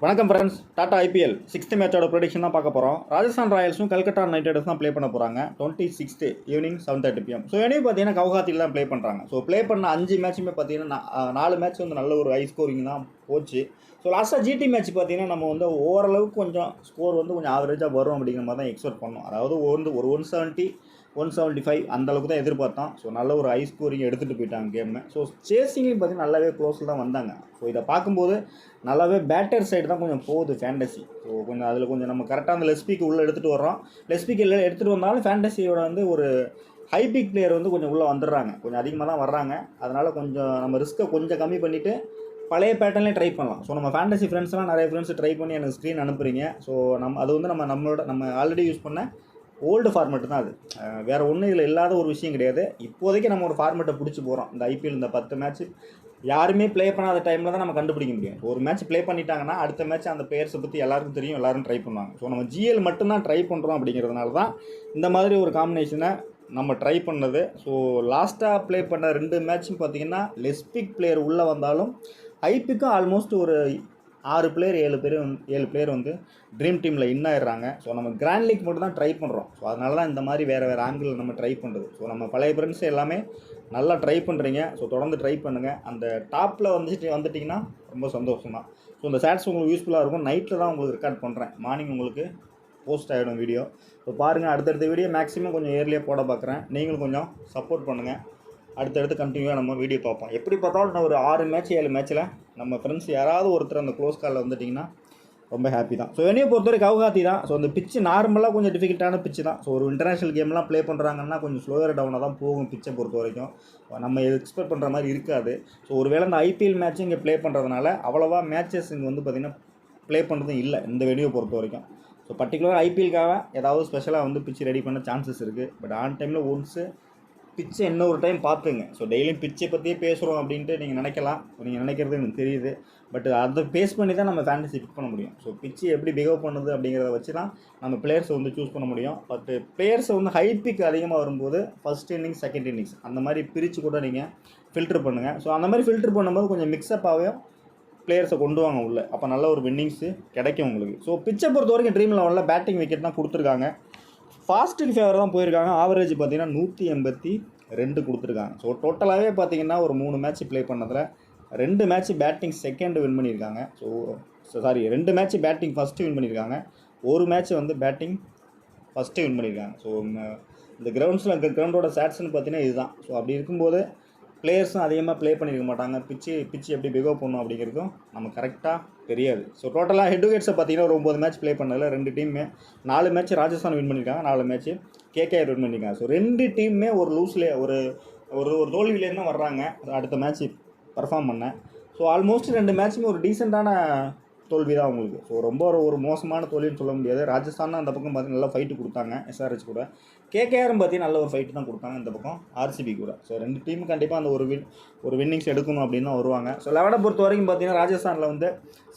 வணக்கம் friends. Tata IPL 6th மேட்சோட prediction தான் பார்க்க போகிறோம். ராஜஸ்தான் ராயல்ஸும் கல்கட்டா நைட் ரைடர்ஸ் தான் ப்ளே பண்ண போகிறாங்க 26th ஈவினிங் 7:30 PM. ஸோ எனவே பார்த்தீங்கன்னா கவுஹாத்தியில் தான் ப்ளே பண்ணுறாங்க. ஸோ ப்ளே பண்ண 5 மேட்சுமே பார்த்தீங்கன்னா 4 மேட்ச் வந்து நல்ல ஒரு ஹை ஸ்கோரிங் தான் போச்சு. ஸோ லாஸ்ட்டாக ஜிடி மேட்ச் பார்த்தீங்கன்னா நம்ம வந்து ஓரளவுக்கு கொஞ்சம் ஸ்கோர் வந்து கொஞ்சம் ஆவரேஜாக வரும் அப்படிங்கிற மாதிரி தான் எக்ஸ்பெக்ட் பண்ணோம். அதாவது ஒரு 170 175 அந்தளவுக்கு தான் எதிர்பார்த்தோம். ஸோ நல்ல ஒரு ஹை ஸ்கோரிங் எடுத்துகிட்டு போயிட்டாங்க கேமை. ஸோ சேசிங்லேயும் பார்த்தீங்கன்னா நல்லாவே க்ளோஸில் தான் வந்தாங்க. ஸோ இதை பார்க்கும்போது நல்லாவே பேட்டர் சைடு தான் கொஞ்சம் போகுது ஃபேண்டசி. ஸோ கொஞ்சம் அதில் கொஞ்சம் நம்ம கரெக்டாக அந்த லெஸ்பிக்கு உள்ளே எடுத்துகிட்டு வரோம். லெஸ்பிக்கு இல்லை எடுத்துகிட்டு வந்தாலும் ஃபேண்டசியோட வந்து ஒரு ஹை பிக் பிளேயர் வந்து கொஞ்சம் உள்ளே வந்துடுறாங்க, கொஞ்சம் அதிகமாக தான் வர்றாங்க. அதனால் கொஞ்சம் நம்ம ரிஸ்க்கை கொஞ்சம் கம்மி பண்ணிவிட்டு பழைய பேட்டர்ன்லேயே ட்ரை பண்ணலாம். ஸோ நம்ம ஃபேண்டசி ஃப்ரெண்ட்ஸ்லாம் நிறைய ஃப்ரெண்ட்ஸ் ட்ரை பண்ணி எனக்கு ஸ்க்ரீன் அனுப்புறீங்க. ஸோ அது வந்து நம்ம ஆல்ரெடி யூஸ் பண்ண ஓல்டு ஃபார்மெட்டு தான் அது. வேறு ஒன்றும் இதில் இல்லாத ஒரு விஷயம் கிடையாது. இப்போதைக்கு நம்ம ஒரு ஃபார்மெட்டை பிடிச்சி போகிறோம். இந்த ஐபிஎல் இந்த 10 மேட்ச் யாருமே ப்ளே பண்ணாத டைமில் தான் நம்ம கண்டுபிடிக்க முடியும். ஒரு மேட்ச் ப்ளே பண்ணிட்டாங்கன்னா அடுத்த மேட்ச் அந்த பிளேயர்ஸை பற்றி எல்லாருக்கும் தெரியும், எல்லோரும் ட்ரை பண்ணுவாங்க. ஸோ நம்ம ஜிஎல் மட்டும்தான் ட்ரை பண்ணுறோம் அப்படிங்கிறதுனால தான் இந்த மாதிரி ஒரு காம்பினேஷனை நம்ம ட்ரை பண்ணது. ஸோ லாஸ்ட்டாக ப்ளே பண்ண 2 மேட்ச்சும் பார்த்திங்கன்னா லெஸ்பிக் பிளேயர் உள்ளே வந்தாலும் ஐபிக்கும் ஆல்மோஸ்ட் ஒரு 6 பிளேயர் 7 பிளேயர் வந்து ட்ரீம் டீமில் ஆயிடுறாங்க. ஸோ நம்ம கிராண்ட் லீக் மட்டும் தான் ட்ரை பண்ணுறோம். ஸோ அதனால தான் இந்த மாதிரி வேறு ஆங்கிளில் நம்ம ட்ரை பண்ணுறது. ஸோ நம்ம பழைய ஃப்ரெண்ட்ஸ் எல்லாமே நல்லா ட்ரை பண்ணுறீங்க. ஸோ தொடர்ந்து ட்ரை பண்ணுங்கள். அந்த டாப்பில் வந்துட்டிங்கன்னா ரொம்ப சந்தோஷம் தான். ஸோ இந்த சேட்ஸ் உங்களுக்கு யூஸ்ஃபுல்லாக இருக்கும். நைட்டில் தான் உங்களுக்கு ரெக்கார்ட் பண்ணுறேன், மார்னிங் உங்களுக்கு போஸ்ட் ஆகிடும் வீடியோ. ஸோ பாருங்கள், அடுத்தடுத்த வீடியோ மேக்ஸிமம் கொஞ்சம் ஏர்லியாக போட பார்க்குறேன். நீங்களும் கொஞ்சம் சப்போர்ட் பண்ணுங்கள். அடுத்தடுத்து கண்டினியூவாக நம்ம வீடியோ பார்ப்போம். எப்படி பார்த்தாலும் நான் ஒரு 6 மேட்ச் 7 மேட்ச்சில் நம்ம ஃப்ரெண்ட்ஸ் யாராவது ஒருத்தர் அந்த க்ளோஸ் காலில் வந்துட்டிங்கன்னா ரொம்ப ஹாப்பி தான். ஸோ என்னையை பொறுத்தவரை கவுஹாத்தி தான். ஸோ அந்த பிச்சு நார்மலாக கொஞ்சம் டிஃபிகல்ட்டான பிச்சு தான். ஸோ ஒரு இன்டர்நேஷனல் கேம்லாம் ப்ளே பண்ணுறாங்கன்னா கொஞ்சம் ஸ்லோவர் டவுனாக தான் போகும் பிச்சை பொறுத்த வரைக்கும். நம்ம எக்ஸ்பெக்ட் பண்ணுற மாதிரி இருக்காது. ஸோ ஒரு வேளை இந்த ஐபிஎல் மேட்ச்சு இங்கே ப்ளே பண்ணுறதுனால அவ்வளோவா மேட்சஸ் இங்கே வந்து பார்த்திங்கன்னா ப்ளே பண்ணுறதும் இல்லை இந்த வீடியோ பொறுத்த வரைக்கும். ஸோ பர்டிகுலராக ஐபிஎல்காக ஏதாவது ஸ்பெஷலாக வந்து பிச்சு ரெடி பண்ண சான்சஸ் இருக்குது. பட் ஆன் டைமில் ஒன்ஸு பிச்சை இன்னொரு டைம் பார்த்துங்க. ஸோ டெய்லியும் பிச்சை பற்றியே பேசுகிறோம் அப்படின்ட்டு நீங்கள் நினைக்கலாம். நீங்கள் நினைக்கிறது எனக்கு தெரியுது. பட் அதை பேஸ் பண்ணி தான் நம்ம ஃபேண்டசி பிக் பண்ண முடியும். ஸோ பிச்சு எப்படி பிஹேவ் பண்ணுது அப்படிங்கிறத வச்சு தான் நம்ம பிளேயர்ஸை வந்து சூஸ் பண்ண முடியும். பட் பிளேயர்ஸை வந்து ஹை பிக் அதிகமாக வரும்போது ஃபஸ்ட் இன்னிங்ஸ் செகண்ட் இன்னிங்ஸ் அந்த மாதிரி பிரித்து கூட நீங்கள் ஃபில்ட்ரு பண்ணுங்கள். ஸோ அந்த மாதிரி ஃபில்ட்ரு பண்ணும்போது கொஞ்சம் மிக்ஸ்அப்பாகவே பிளேயர்ஸை கொண்டு வாங்க உள்ளே. அப்போ நல்ல ஒரு வின்னிங்ஸு கிடைக்கும் உங்களுக்கு. ஸோ பிச்சை பொறுத்த வரைக்கும் ட்ரீம் லெவலில் பேட்டிங் விக்கெட் தான் கொடுத்துருக்காங்க. ஃபாஸ்ட்டுக்கு ஃபேவர் தான் போயிருக்காங்க. ஆவரேஜ் பார்த்தீங்கன்னா 182 கொடுத்துருக்காங்க. ஸோ டோட்டலாகவே பார்த்தீங்கன்னா ஒரு 3 மேட்ச் ப்ளே பண்ணதில் 2 மேட்ச் பேட்டிங் செகண்ட் வின் பண்ணியிருக்காங்க. So 2 match batting first win பண்ணியிருக்காங்க. ஒரு மேட்ச் வந்து பேட்டிங் ஃபஸ்ட்டு வின் பண்ணியிருக்காங்க. ஸோ இந்த கிரவுண்டோட சேட்ஸ்ன்னு பார்த்தீங்கன்னா இதுதான். ஸோ அப்படி இருக்கும்போது பிளேயர்ஸும் அதிகமாக ப்ளே பண்ணியிருக்க மாட்டாங்க. பிச்சு எப்படி பிஹேவ் பண்ணணும் அப்படிங்கிறதும் நம்ம கரெக்டாக தெரியாது. ஸோ டோட்டலாக ஹெட் டு ஹெட்ஸை பார்த்தீங்கன்னா ஒரு 9 மேட்ச் ப்ளே பண்ணதில் 2 டீமுமே 4 மேட்ச் ராஜஸ்தான் வின் பண்ணியிருக்காங்க, 4 மேட்ச் கேகேஆர் வின் பண்ணியிருக்காங்க. ஸோ 2 டீமுமே ஒரு லூஸ்லேயே ஒரு தோல்வியிலேருந்து தான் வர்றாங்க அடுத்த மேட்ச் பர்ஃபார்ம் பண்ண. ஸோ ஆல்மோஸ்ட் 2 மேட்ச்சுமே ஒரு டீசெண்டான தோல்வி தான் உங்களுக்கு. ஸோ ரொம்ப ஒரு மோசமான தோல்வின்னு சொல்ல முடியாது. ராஜஸ்தான் அந்த பக்கம் பார்த்தீங்கன்னா நல்லா ஃபைட்டு கொடுத்தாங்க எஸ்ஆர்ஹெச் கூட. கேகேஆரும் பார்த்தீங்கன்னா நல்ல ஒரு ஃபைட்டு தான் கொடுத்தாங்க இந்த பக்கம் ஆர்சிபி கூட. ஸோ 2 டீமும் கண்டிப்பாக அந்த ஒரு வின்னிங்ஸ் எடுக்கணும் அப்படின்னு தான் வருவாங்க. ஸோ 11 பொறுத்த வரைக்கும் பார்த்தீங்கன்னா ராஜஸ்தானில் வந்து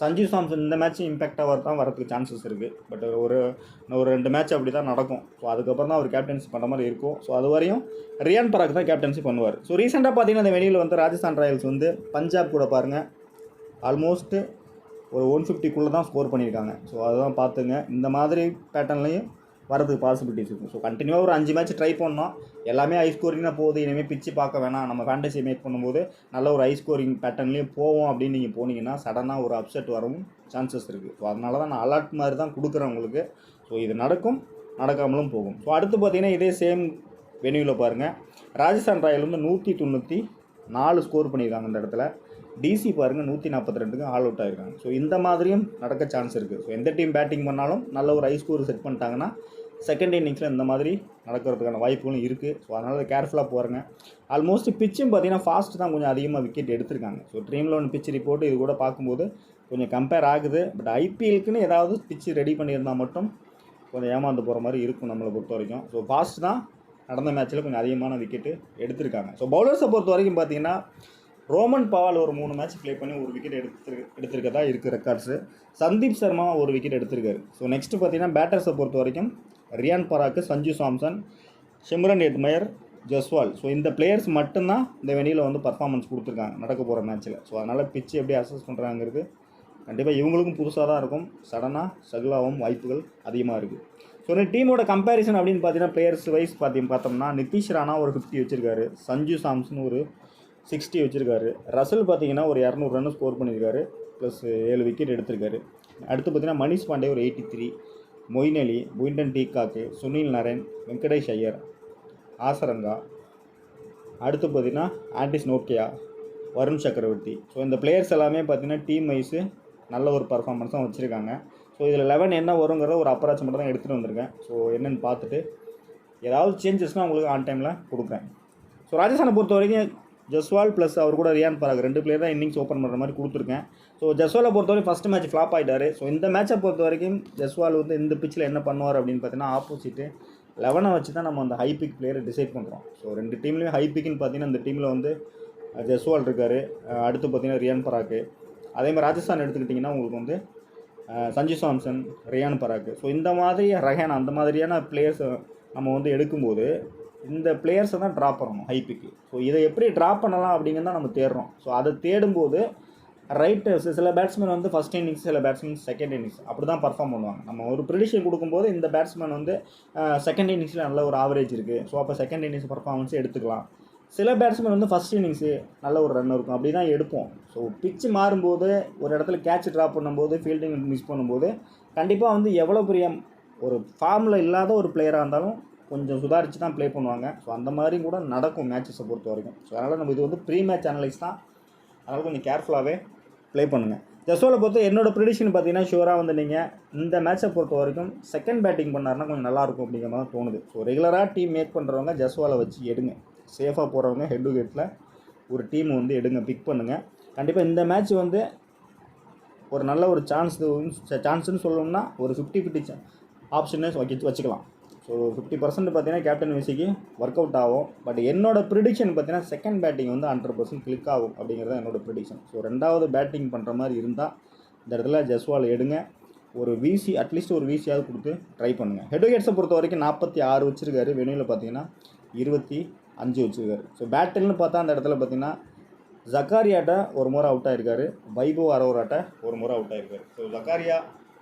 சஞ்சு சாம்சன் இந்த மேட்ச் இம்பாக்டாக வரதுக்கு சான்சஸ் இருக்குது. பட் ஒரு 2 மேட்ச் அப்படி தான் நடக்கும். ஸோ அதுக்கப்புறம் தான் அவர் கேப்டன்சி பண்ணுற மாதிரி இருக்கும். ஸோ அது வரையும் ரியான் பராக் தான் கேப்டன்சி பண்ணுவார். ஸோ ரீசெண்டாக பார்த்தீங்கன்னா இந்த வெளியில் வந்து ராஜஸ்தான் ராயல்ஸ் வந்து பஞ்சாப் கூட பாருங்கள் ஆல்மோஸ்ட்டு ஒரு 150 தான் ஸ்கோர் பண்ணியிருக்காங்க. ஸோ அதுதான் பார்த்துங்க. இந்த மாதிரி பேட்டர்ன்லையும் வரதுக்கு பாசிபிலிட்டிஸ் இருக்கும். ஸோ கண்டினியூவாக ஒரு 5 மேட்ச் ட்ரை பண்ணோம். எல்லாமே ஹை ஸ்கோரிங் தான் போகுது. இனிமேல் பிச்சு பார்க்க வேணாம், நம்ம ஃபேண்டசி மேக் பண்ணும்போது நல்ல ஒரு ஹை ஸ்கோரிங் பேட்டர்ன்லேயும் போவோம் அப்படின்னு நீங்கள் போனீங்கன்னா சடனாக ஒரு அப்செட் வரவும் சான்சஸ் இருக்குது. ஸோ அதனால தான் நான் அலர்ட் மாதிரி தான் கொடுக்குறேன் உங்களுக்கு. ஸோ இது நடக்கும், நடக்காமலும் போகும். ஸோ அடுத்து பார்த்தீங்கன்னா இதே சேம் வென்யூவில் பாருங்கள், ராஜஸ்தான் ராயல் வந்து 194 ஸ்கோர் பண்ணியிருக்காங்க இந்த இடத்துல. டிசி பாருங்கள் 142க்கு ஆல் அவுட் ஆகிருக்காங்க. ஸோ இந்த மாதிரியும் நடக்க சான்ஸ் இருக்குது. ஸோ எந்த டீம் பேட்டிங் பண்ணாலும் நல்ல ஒரு ஹை ஸ்கோர் செட் பண்ணிட்டாங்கன்னா செகண்ட் இன்னிங்ஸில் இந்த மாதிரி நடக்கிறதுக்கான வாய்ப்புகளும் இருக்குது. ஸோ அதனால் கேர்ஃபுல்லாக போகிறேங்க. ஆல்மோஸ்ட் பிச்சும் பார்த்தீங்கன்னா ஃபாஸ்ட் தான் கொஞ்சம் அதிகமாக விக்கெட் எடுத்திருக்காங்க. ஸோ ட்ரீம் 11 பிச் ரிப்போர்ட் இது கூட பார்க்கும்போது கொஞ்சம் கம்பேர் ஆகுது. பட் ஐபிஎலுக்குன்னு ஏதாவது பிச்சு ரெடி பண்ணியிருந்தால் மட்டும் கொஞ்சம் ஏமாந்து போகிற மாதிரி இருக்கும் நம்மளை பொறுத்த வரைக்கும். ஸோ ஃபாஸ்ட் தான் நடந்த மேட்ச்சில் கொஞ்சம் அதிகமான விக்கெட்டு எடுத்திருக்காங்க. ஸோ பவுலர்ஸை பொறுத்த வரைக்கும் பார்த்தீங்கன்னா ரோமன் பவால் ஒரு 3 மேட்ச் ப்ளே பண்ணி ஒரு விக்கெட் எடுத்திருக்கதா இருக்குது ரெக்கார்ட்ஸு. சந்தீப் சர்மா ஒரு விக்கெட் எடுத்திருக்காரு. ஸோ நெக்ஸ்ட்டு பார்த்தீங்கன்னா பேட்டர்ஸை பொறுத்த வரைக்கும் Riyan Parag, Sanju Samson, Shimron Hetmyer, Jaiswal. So இந்த பிளேயர்ஸ் மட்டும்தான் இந்த வெனியில் வந்து பர்ஃபார்மன்ஸ் கொடுத்துருக்காங்க நடக்க போகிற மேட்ச்சில். ஸோ அதனால் பிச்சு எப்படி அசஸ் பண்ணுறாங்கிறது கண்டிப்பாக இவங்களுக்கும் புதுசாக தான் இருக்கும். சடனாக ஸ்ட்ரகிள் ஆகும் வாய்ப்புகள் அதிகமாக இருக்குது. ஸோ இந்த டீமோட கம்பேரிசன் அப்படின்னு பார்த்தீங்கன்னா பிளேயர்ஸ் வைஸ் பார்த்தோம்னா நிதிஷ் ராணா ஒரு 50 வச்சுருக்காரு, சஞ்சு சாம்சன் ஒரு 60 வச்சுருக்காரு, ரசல் பார்த்தீங்கன்னா ஒரு 200 ரன் ஸ்கோர் பண்ணியிருக்காரு, ப்ளஸ் 7 விக்கெட் எடுத்திருக்காரு. அடுத்து பார்த்தீங்கன்னா மணிஷ் பாண்டே ஒரு 83, மொயின் அலி, புயிண்டன் டீகாக்கு, சுனில் நரேன், வெங்கடேஷ் ஐயர், ஆசரங்கா, அடுத்து பார்த்தீங்கன்னா ஆண்டிஸ் நோக்கியா, வருண் சக்கரவர்த்தி. ஸோ இந்த பிளேயர்ஸ் எல்லாமே பார்த்தீங்கன்னா டீம் வைஸு நல்ல ஒரு பர்ஃபார்மன்ஸும் வச்சுருக்காங்க. ஸோ இதில் 11 என்ன வருங்கிறத ஒரு அப்ராச் மட்டும் தான் எடுத்துகிட்டு வந்திருக்கேன். ஸோ என்னென்னு பார்த்துட்டு ஏதாவது சேஞ்சஸ்னால் உங்களுக்கு ஆன் டைமில் கொடுக்குறேன். ஸோ ராஜஸ்தானை பொறுத்த வரைக்கும் ஜஸ்வால் ப்ளஸ் அவர் கூட ரியான் பராக் 2 பிளேயர் தான் இன்னிங்ஸ் ஓப்பன் பண்ணுற மாதிரி கொடுத்துருக்கேன். ஸோ ஜஸ்வாலை பொறுத்தவரைக்கும் ஃபஸ்ட்டு மேட்ச் ஃப்ளாப் ஆகிட்டார். ஸோ இந்த மேட்சை பொறுத்த வரைக்கும் ஜஸ்வால் வந்து இந்த பிச்சில் என்ன பண்ணுவார் அப்படின்னு பார்த்தீங்கன்னா ஆப்போசிட்டு 11 வச்சு தான் நம்ம அந்த ஹை பிக் பிளேயரை டிசைட் பண்ணுறோம். ஸோ 2 டீம்லேயும் ஹை பிக்குன்னு பார்த்தீங்கன்னா இந்த டீமில் வந்து ஜஸ்வால் இருக்கார், அடுத்து பார்த்தீங்கன்னா ரியான் பராக்கு. அதேமாதிரி ராஜஸ்தான் எடுத்துக்கிட்டிங்கன்னா உங்களுக்கு வந்து சஞ்சு சாம்சன், ரியான் பராக்கு. ஸோ இந்த மாதிரி ரஹான் அந்த மாதிரியான பிளேயர்ஸ் நம்ம வந்து எடுக்கும்போது இந்த பிளேயர்ஸை தான் ட்ராப் பண்ணணும் ஹை பிக்கு. ஸோ இதை எப்படி ட்ராப் பண்ணலாம் அப்படிங்கிறது தான் நம்ம தேடுறோம். ஸோ அதை தேடும்போது ரைட்டு சில பேட்ஸ்மேன் வந்து ஃபஸ்ட் இன்னிங்ஸ், சில பேட்ஸ்மேன் செகண்ட் இன்னிங்ஸ் அப்படி தான் பர்ஃபார்ம் பண்ணுவாங்க. நம்ம ஒரு ப்ரிடிக்ஷன் கொடுக்கும்போது இந்த பேட்ஸ்மேன் வந்து செகண்ட் இன்னிங்ஸில் நல்ல ஒரு ஆவரேஜ் இருக்குது, ஸோ அப்போ செகண்ட் இன்னிங்ஸ் பர்ஃபார்மன்ஸை எடுத்துக்கலாம். சில பேட்ஸ்மேன் வந்து ஃபஸ்ட் இன்னிங்ஸு நல்ல ஒரு ரன் இருக்கும், அப்படி தான் எடுப்போம். ஸோ பிச்சு மாறும்போது ஒரு இடத்துல கேட்ச் ட்ராப் பண்ணும்போது ஃபீல்டிங் மிஸ் பண்ணும்போது கண்டிப்பாக வந்து எவ்வளோ பெரிய ஒரு ஃபார்மில் இல்லாத ஒரு பிளேயராக இருந்தாலும் கொஞ்சம் சுதாரித்து தான் ப்ளே பண்ணுவாங்க. ஸோ அந்த மாதிரி கூட நடக்கும் மேட்சஸை பொறுத்த வரைக்கும். ஸோ அதனால் நம்ம இது வந்து ப்ரீ மேட்ச் அனலைஸ் தான், அதனால் கொஞ்சம் கேர்ஃபுல்லாகவே ப்ளே பண்ணுங்கள். ஜஸ்வாலை பொறுத்த என்னோடய ப்ரிடிக்ஷன் பார்த்தீங்கன்னா ஷூராக வந்து நீங்கள் இந்த மேட்சை பொறுத்த வரைக்கும் செகண்ட் பேட்டிங் பண்ணாருன்னா கொஞ்சம் நல்லாயிருக்கும் அப்படிங்கிற மாதிரி தோணுது. ஸோ ரெகுலராக டீம் மேக் பண்ணுறவங்க ஜஸ்வாலை வச்சு எடுங்க, சேஃபாக போகிறவங்க ஹெட் டு ஹெட்டில் ஒரு டீம் வந்து எடுங்க, பிக் பண்ணுங்கள். கண்டிப்பாக இந்த மேட்ச் வந்து ஒரு நல்ல ஒரு சான்ஸ்னு சொல்லணும்னா ஒரு 50-50 ஆப்ஷனே வச்சுக்கலாம். ஸோ 50% பார்த்தீங்கன்னா கேப்டன் விசிக்கு ஒர்க் அவுட் ஆகும். பட் என்னோடய ப்ரிடிக்ஷன் பார்த்தீங்கன்னா செகண்ட் பேட்டிங் வந்து 100% கிளிக் ஆகும் அப்படிங்கிறது தான் என்னோடய ப்ரிடிக்ஷன். ஸோ 2வது பேட்டிங் பண்ணுற மாதிரி இருந்தால் இந்த இடத்துல ஜஸ்வால் எடுங்க, ஒரு விசி அட்லீஸ்ட் ஒரு விசியாவது கொடுத்து ட்ரை பண்ணுங்கள். ஹெட்விகேட்ஸை பொறுத்த வரைக்கும் 46 வச்சுருக்காரு, வெனியில் பார்த்தீங்கன்னா 25 வச்சுருக்காரு. ஸோ பேட்டில்னு பார்த்தா அந்த இடத்துல பார்த்தீங்கன்னா ஜக்காரியாட்ட ஒரு முறை அவுட் ஆகிருக்காரு, வைபவ் அரோராட்ட ஒரு முறை அவுட் ஆகிருக்காரு. ஸோ ஜக்காரியா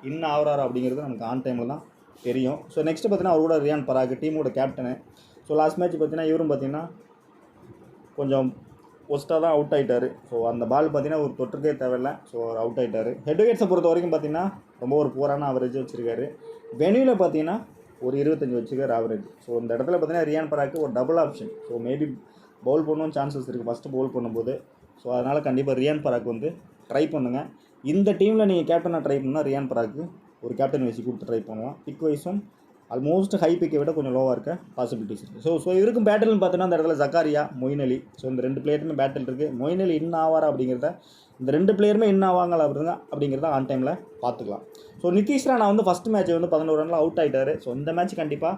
இன்னும் ஆவறாரு அப்படிங்கிறது நமக்கு ஆன் டைமில் தான் தெரியும். ஸோ நெக்ஸ்ட்டு பார்த்தீங்கன்னா அவர் கூட ரியான் பராக் டீமோட கேப்டனு. ஸோ லாஸ்ட் மேட்ச் பார்த்தீங்கன்னா இவரும் பார்த்தீங்கன்னா கொஞ்சம் ஒஸ்ட்டாக தான் அவுட் ஆகிட்டார். ஸோ அந்த பால் பார்த்தீங்கன்னா ஒரு தொற்றுக்கே தேவையில்லை, ஸோ அவர் அவுட் ஆகிட்டார். ஹெட்விகேட்ஸை பொறுத்த வரைக்கும் பார்த்தீங்கன்னா ரொம்ப ஒரு புவரான ஆவரேஜ் வச்சுருக்காரு. வெனியூவில் பார்த்தீங்கன்னா ஒரு 25 வச்சுருக்காரு ஆவரேஜ். ஸோ இந்த இடத்துல பார்த்தீங்கன்னா ரியான் பராக்கு ஒரு double option. So maybe bowl பண்ணவும் சான்சஸ் இருக்குது ஃபஸ்ட்டு பவுல் பண்ணும்போது. ஸோ அதனால் கண்டிப்பாக ரியான் பராக் வந்து ட்ரை பண்ணுங்கள். இந்த டீமில் நீங்கள் கேப்டனாக ட்ரை பண்ணால் ரியான் பராக்கு ஒரு கேப்டன் வைசி கொடுத்து ட்ரை பண்ணுவோம். பிக் வைஸும் ஆல்மோஸ்ட் ஹை பிக்கை விட கொஞ்சம் லோவாக இருக்க பாசிபிலிட்டிஸ் இருக்குது. ஸோ இருக்கும் பேட்டில்னு பார்த்தீங்கன்னா அந்த இடத்துல ஜக்காரியா, மொயின் அலி. ஸோ இந்த 2 பிளேயருமே பேட்டில் இருக்குது. மொயின் அலி இன்னும் ஆவாரா அப்படிங்கிறத, இந்த 2 பிளேயருமே இன்னும் ஆவாங்களா அப்படிங்கிறத ஆன் டைமில் பார்த்துக்கலாம். ஸோ நிதிஷ் ராணா வந்து ஃபஸ்ட் மேட்ச் வந்து 11 ரனில் அவுட் ஆகிட்டார். ஸோ இந்த மேட்ச் கண்டிப்பாக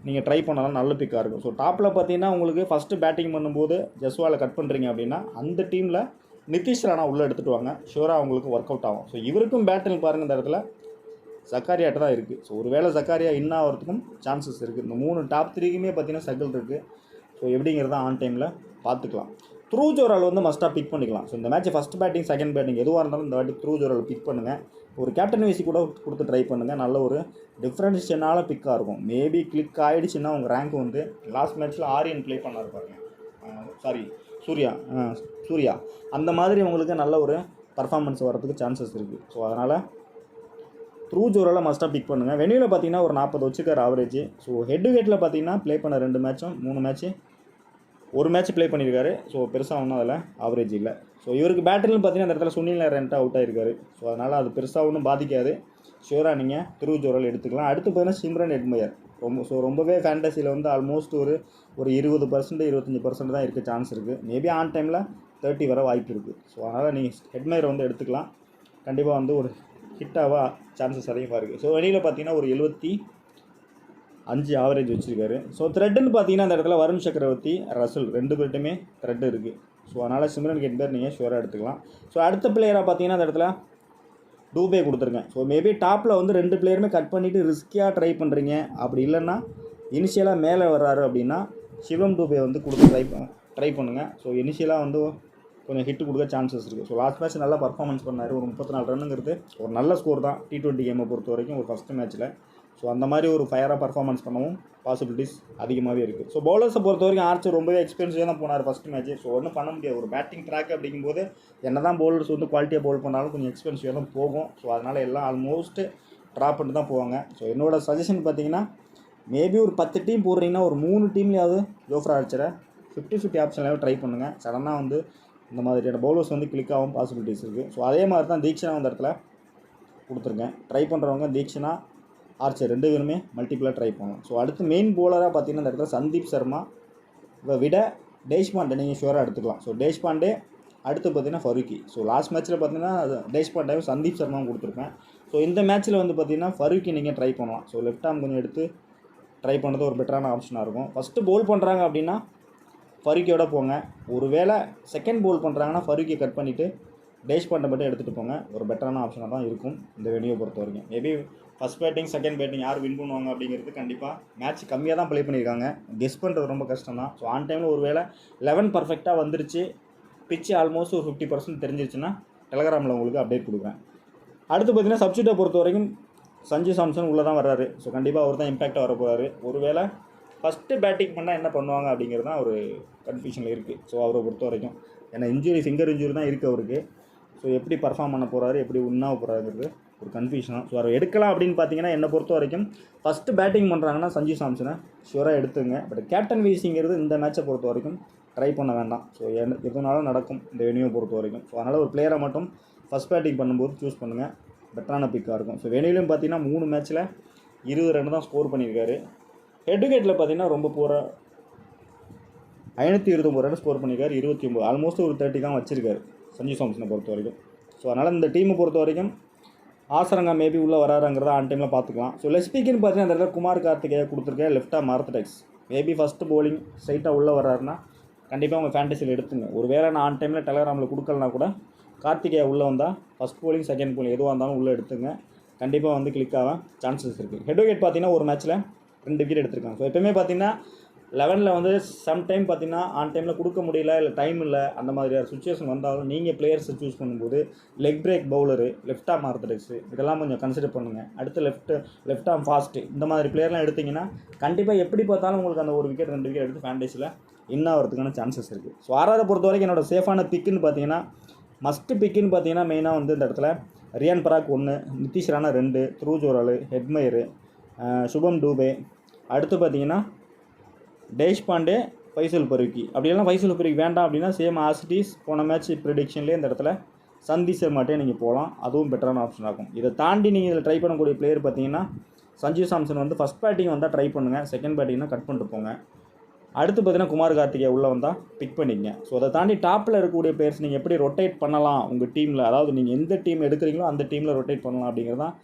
நீங்கள் ட்ரை பண்ணலாம், நல்ல பிக்காக இருக்கும். ஸோ டாப்பில் பார்த்தீங்கன்னா உங்களுக்கு ஃபஸ்ட்டு பேட்டிங் பண்ணும்போது ஜஸ்வாலை கட் பண்ணுறீங்க அப்படின்னா அந்த டீமில் நிதிஷ் ராணா உள்ளே எடுத்துகிட்டு வாங்க, ஷூராக அவங்களுக்கு ஒர்க் அவுட் ஆகும். ஸோ இவருக்கும் பேட்டில் பாருங்கள் இந்த இடத்துல ஜக்காரியாட்ட தான் இருக்குது. ஸோ ஒரு வேளை ஜக்காரியா இன்னும் ஆகிறதுக்கும் சான்சஸ் இருக்குது. இந்த 3 டாப் 3க்குமே பார்த்தீங்கன்னா சர்க்கிள் இருக்குது. ஸோ எப்படிங்கிறத ஆன் டைமில் பார்த்துக்கலாம். த்ரூ ஜோரால் வந்து மஸ்ட்டாக பிக் பண்ணிக்கலாம். ஸோ இந்த match first batting second batting எதுவாக இருந்தாலும் இந்த வாட்டி த்ரூ ஜோரால் பிக் பண்ணுங்கள். ஒரு கேப்டன் வைசி கூட கொடுத்து ட்ரை பண்ணுங்கள், நல்ல ஒரு டிஃப்ரென்ஷியனால பிக்காக இருக்கும். மேபி கிளிக் ஆகிடுச்சுன்னா உங்கள் ரேங்க் வந்து லாஸ்ட் மேட்ச்சில் ஆரியன் ப்ளே பண்ணார் பாருங்க, சூர்யா அந்த மாதிரி உங்களுக்கு நல்ல ஒரு பர்ஃபார்மன்ஸ் வரதுக்கு சான்சஸ் இருக்குது. ஸோ அதனால் த்ரூ ஜோரால் மஸ்ட்டாக பிக் பண்ணுங்கள். வெனியூவில் பார்த்தீங்கன்னா ஒரு 40 வச்சுக்கார் ஆவரேஜ். ஸோ ஹெட் டு ஹெட்டில் பார்த்தீங்கன்னா ப்ளே பண்ண 2 மேட்சும் 3 மேட்ச்சு ஒரு மேட்ச் ப்ளே பண்ணியிருக்காரு. ஸோ பெருசாக ஒன்றும் அதில் ஆவரேஜ் இல்லை. ஸோ இவருக்கு பேட்டில்னு பார்த்தீங்கன்னா அந்த இடத்துல சுனில் நரேன்ட்டு அவுட் ஆகிருக்காரு. ஸோ அதனால் அது பெருசாக ஒன்றும் பாதிக்காது, ஷூராக நீங்கள் த்ரூ ஜோரால் எடுத்துக்கலாம். அடுத்து பார்த்தீங்கன்னா சிம்ரன் ஹெட்மயர் ரொம்பவே ஃபேண்டசியில் வந்து ஆல்மோஸ்ட் ஒரு 20% 25% தான் இருக்க சான்ஸ் இருக்குது. மேபி ஆன் டைமில் 30 வர வாய்ப்பு இருக்குது. ஸோ அதனால் நீங்கள் ஹெட்மயரை வந்து எடுத்துக்கலாம், கண்டிப்பாக வந்து ஒரு ஹிட்டாக சான்சஸ் அதிகமாக இருக்குது. ஸோ வெளியில் பார்த்தீங்கன்னா ஒரு 75 ஆவரேஜ் வச்சுருக்காரு. ஸோ த்ரெட்டுன்னு பார்த்தீங்கன்னா அந்த இடத்துல வருண் சக்கரவர்த்தி, ரசல் 2 பேர்ட்டுமே த்ரெட் இருக்குது. ஸோ அதனால் சிம்ரன் ஹெட்மயர் நீங்கள் ஷூராக எடுத்துக்கலாம். ஸோ அடுத்த பிளேயராக பார்த்தீங்கன்னா அந்த இடத்துல டூபே கொடுத்துருக்கேன். ஸோ மேபி டாப்பில் வந்து 2 பிளேயருமே கட் பண்ணிவிட்டு ரிஸ்கியாக ட்ரை பண்ணுறீங்க, அப்படி இல்லைன்னா இனிஷியலாக மேலே வர்றாரு அப்படின்னா சிவம் டூபே வந்து கொடுத்து ட்ரை பண்ணுங்கள். ஸோ இனிஷியலாக வந்து கொஞ்சம் ஹிட் கொடுக்க சான்சஸ் இருக்குது. ஸோ லாஸ்ட் மேட்ச் நல்லா பர்ஃபார்மன்ஸ் பண்ணார். ஒரு 34 ரன்னுங்கிறது ஒரு நல்ல ஸ்கோர் தான் T20 கேமை பொறுத்த வரைக்கும் ஒரு ஃபஸ்ட்டு மேட்ச்சில். ஸோ அந்த மாதிரி ஒரு ஃபயராக பர்ஃபார்மன்ஸ் பண்ணவும் பாசிபிலிட்டிஸ் அதிகமாகவே இருக்குது. ஸோ பவுலர்ஸை பொறுத்த வரைக்கும் ஆர்ச்சர் ரொம்பவே எக்ஸ்பென்சிவாக தான் போனார் ஃபஸ்ட் மேட்ச். ஸோ ஒன்றும் பண்ண முடியாது. ஒரு பேட்டிங் ட்ராக் அப்படிங்கும்போது என்ன தான் பவுலர்ஸ் வந்து குவாலிட்டியாக பவுல் பண்ணாலும் கொஞ்சம் எக்ஸ்பென்சிவாக தான் போகும். ஸோ அதனால் எல்லாம் ஆல்மோஸ்ட் ட்ராப் பண்ணிட்டு தான் போவாங்க. ஸோ என்னோட சஜஷன் பார்த்தீங்கன்னா மேபி ஒரு 10 டீம் போடுறீங்கன்னா ஒரு 3 டீம்லேயாவது ஜோஃப்ரா ஆர்ச்சரை 50-50 ஆப்ஷன்லேயாவது ட்ரை பண்ணுங்கள். சடனாக வந்து இந்த மாதிரியான பவுலர்ஸ் வந்து கிளிக் ஆகும் பாசிபிலிட்டிஸ் இருக்குது. ஸோ அதே மாதிரி தான் தீக்ஷனா அந்த இடத்துல கொடுத்துருக்கேன். ட்ரை பண்ணுறவங்க தீக்ஷனா ஆர்ச்சர் 2 பேருமே மல்டிபிளாக ட்ரை பண்ணலாம். ஸோ அடுத்து மெயின் பவுலராக பார்த்தீங்கன்னா இந்த இடத்துல சந்தீப் சர்மா விட தேஷ்பாண்டே நீங்கள் ஷுவராக எடுத்துக்கலாம். ஸோ தேஷ்பாண்டே அடுத்து பார்த்தீங்கன்னா ஃபருக்கி. ஸோ லாஸ்ட் மேட்ச்சில் பார்த்தீங்கன்னா தேஷ்பாண்டேவும் சந்தீப் சர்மாவும் கொடுத்துருப்பேன். ஸோ இந்த மேட்ச்சில் வந்து பார்த்தீங்கன்னா ஃபருக்கி நீங்கள் ட்ரை பண்ணலாம். ஸோ லெஃப்ட் ஆர்ம் கொஞ்சம் எடுத்து ட்ரை பண்ணுறது ஒரு பெட்டரான ஆப்ஷனாக இருக்கும். ஃபஸ்ட்டு பவுல் பண்ணுறாங்க அப்படின்னா ஃபருக்கியோட போங்க. ஒரு வேளை செகண்ட் பவுல் பண்ணுறாங்கன்னா ஃபருக்கியை கட் பண்ணிவிட்டு தேஷ்பாண்டை மட்டும் எடுத்துகிட்டு போங்க. ஒரு பெட்டரான ஆப்ஷனாக தான் இருக்கும் இந்த வெனியை பொறுத்த வரைக்கும். Maybe first batting second batting யார் வின் பண்ணுவாங்க அப்படிங்கிறது கண்டிப்பாக மேட்ச் கம்மியாக தான் ப்ளே பண்ணியிருக்காங்க. கெஸ் பண்ணுறது ரொம்ப கஷ்டம் தான். ஸோ ஆன் டைமில் ஒரு வேளை 11 பர்ஃபெக்டாக வந்துருச்சு, பிச்சு ஆல்மோஸ்ட் ஒரு 50% தெரிஞ்சிருச்சுன்னா டெலகிராமில் உங்களுக்கு அப்டேட் கொடுக்குறேன். அடுத்து பார்த்தீங்கன்னா சப்ஸ்டியூட்டை பொறுத்த வரைக்கும் சஞ்சு சாம்சன் உள்ளே தான் வர்றாரு. ஸோ கண்டிப்பாக அவர் தான் இம்பேக்டாக வர போகிறாரு. ஒரு வேளை ஃபஸ்ட்டு பேட்டிங் பண்ணால் என்ன பண்ணுவாங்க அப்படிங்கிறது தான் ஒரு கன்ஃபியூஷனில் இருக்குது. ஸோ அவரை பொறுத்த வரைக்கும் ஏன்னா ஃபிங்கர் இன்ஜுரி தான் இருக்குது அவருக்கு. ஸோ எப்படி பர்ஃபார்ம் பண்ண போகிறாரு, எப்படி உண்ணாக போகிறாருங்கிறது ஒரு கன்ஃபியூஷன் தான். ஸோ அவர் எடுக்கலாம் அப்படின்னு பார்த்தீங்கன்னா என்னை பொறுத்த வரைக்கும் ஃபஸ்ட்டு பேட்டிங் பண்ணுறாங்கன்னா சஞ்சு சாம்சனை ஷுவராக எடுத்துங்க. பட் கேப்டன் வீசிங்கிறது இந்த மேட்சை பொறுத்த வரைக்கும் ட்ரை பண்ண வேண்டாம். ஸோ எதுனாலும் நடக்கும் இந்த வெனியூவை பொறுத்த வரைக்கும். ஸோ அதனால் ஒரு பிளேயரை மட்டும் ஃபஸ்ட் பேட்டிங் பண்ணும்போது சூஸ் பண்ணுங்கள், பெட்டரான பிக்காக இருக்கும். ஸோ வெனியூலையும் பார்த்தீங்கன்னா 3 மேட்ச்சில் 20 ரன் தான் ஸ்கோர் பண்ணியிருக்காரு. ஹெட்டுகேட்டில் பார்த்தீங்கன்னா ரொம்ப போகிற 529 ரன் ஸ்கோர் பண்ணியிருக்காரு. 29 ஆல்மோஸ்ட் ஒரு 30 தான் வச்சிருக்காரு சஞ்சு சாம்சனை பொறுத்த வரைக்கும். ஸோ அதனால் இந்த டீமை பொறுத்த வரைக்கும் ஆசரங்கா மேபி உள்ளே வராருங்கிறத ஆன் டைமில் பார்த்துக்கலாம். ஸோ லெஸ்பிக்குன்னு பார்த்தீங்கன்னா அந்த இடத்துல குமார் கார்த்திகேயா கொடுத்துருக்கேன். லெஃப்டாக மார்த்தடெக்ஸ் மேபி ஃபஸ்ட்டு பவுலிங் ஸ்ட்ரைட்டாக உள்ளே வராருன்னா கண்டிப்பாக உங்கள் ஃபேண்டசியில் எடுத்துங்க. ஒரு வேளை நான் ஆன் டைமில் டெலகிராமில் கொடுக்கலனா கூட கார்த்திகேயா உள்ளே வந்தால் ஃபஸ்ட் பவுலிங் செகண்ட் பவுலிங் எதுவாக இருந்தாலும் உள்ளே எடுத்துங்க. கண்டிப்பாக வந்து கிளிக் ஆக சான்சஸ் இருக்குது. ஹெட்விகேட் பார்த்தீங்கன்னா ஒரு மேட்ச்சில் 2 விக்கெட் எடுத்திருக்காங்க. ஸோ எப்போயுமே பார்த்தீங்கன்னா 11ல் வந்து சம்டைம் பார்த்தீங்கன்னா ஆன் டைமில் கொடுக்க முடியல, இல்லை டைம் இல்லை, அந்த மாதிரியான சுச்சுவேஷன் வந்தாலும் நீங்கள் பிளேயர்ஸை சூஸ் பண்ணும்போது leg break bowler, left arm orthodox இதெல்லாம் கொஞ்சம் கன்சிடர் பண்ணுங்கள். அடுத்து லெஃப்ட் ஆர்ம் ஃபாஸ்ட்டு இந்த மாதிரி பிளேயர்லாம் எடுத்திங்கன்னா கண்டிப்பாக எப்படி பார்த்தாலும் உங்களுக்கு அந்த 1 விக்கெட் 2 விக்கெட் எடுத்து ஃபேண்டஸியில் வின் ஆகிறதுக்கான சான்சஸ் இருக்குது. ஸோ ஆர்ஆரை பொறுத்த வரைக்கும் என்னோடய சேஃபான பிக்குன்னு பார்த்தீங்கன்னா மஸ்ட்டு பிக்குன்னு பார்த்தீங்கன்னா மெயினாக வந்து இந்த இடத்துல ரியான் பராக் 1, நிதிஷ் ராணா 2, த்ரூ ஜோராலு, ஹெட்மயரு, சுபம் டூபே, அடுத்து பார்த்தீங்கன்னா தேஷ்பாண்டே, ஃபைசல் பருக்கி. அப்படியெல்லாம் ஃபைசல் பருக்கி வேண்டாம் அப்படின்னா சேம் ஆசிட்டிஸ் போன மேட்ச் ப்ரிடிக்ஷன்லேயே இந்த இடத்துல சந்தீப் சர்மாட்டே நீங்கள் போகலாம். அதுவும் பெட்டரான ஆப்ஷன் ஆகும். இதை தாண்டி நீங்கள் இதில் ட்ரை பண்ணக்கூடிய பிளேயர் பார்த்தீங்கன்னா சஞ்சு சாம்சன் வந்து ஃபஸ்ட் பேட்டிங் வந்தால் ட்ரை பண்ணுங்கள், செகண்ட் பேட்டிங்னா கட் பண்ணிட்டு போங்க. அடுத்து பார்த்தீங்கன்னா குமார் கார்த்திகேயா உள்ளே வந்தால் பிக் பண்ணிக்கங்க. ஸோ அதை தாண்டி டாப்பில் இருக்கக்கூடிய பிளேயர்ஸ் நீங்கள் எப்படி ரொட்டேட் பண்ணலாம் உங்கள் டீமில், அதாவது நீங்கள் எந்த டீம் எடுக்கிறீங்களோ அந்த டீமில் ரொட்டேட் பண்ணலாம் அப்படிங்கிறதான்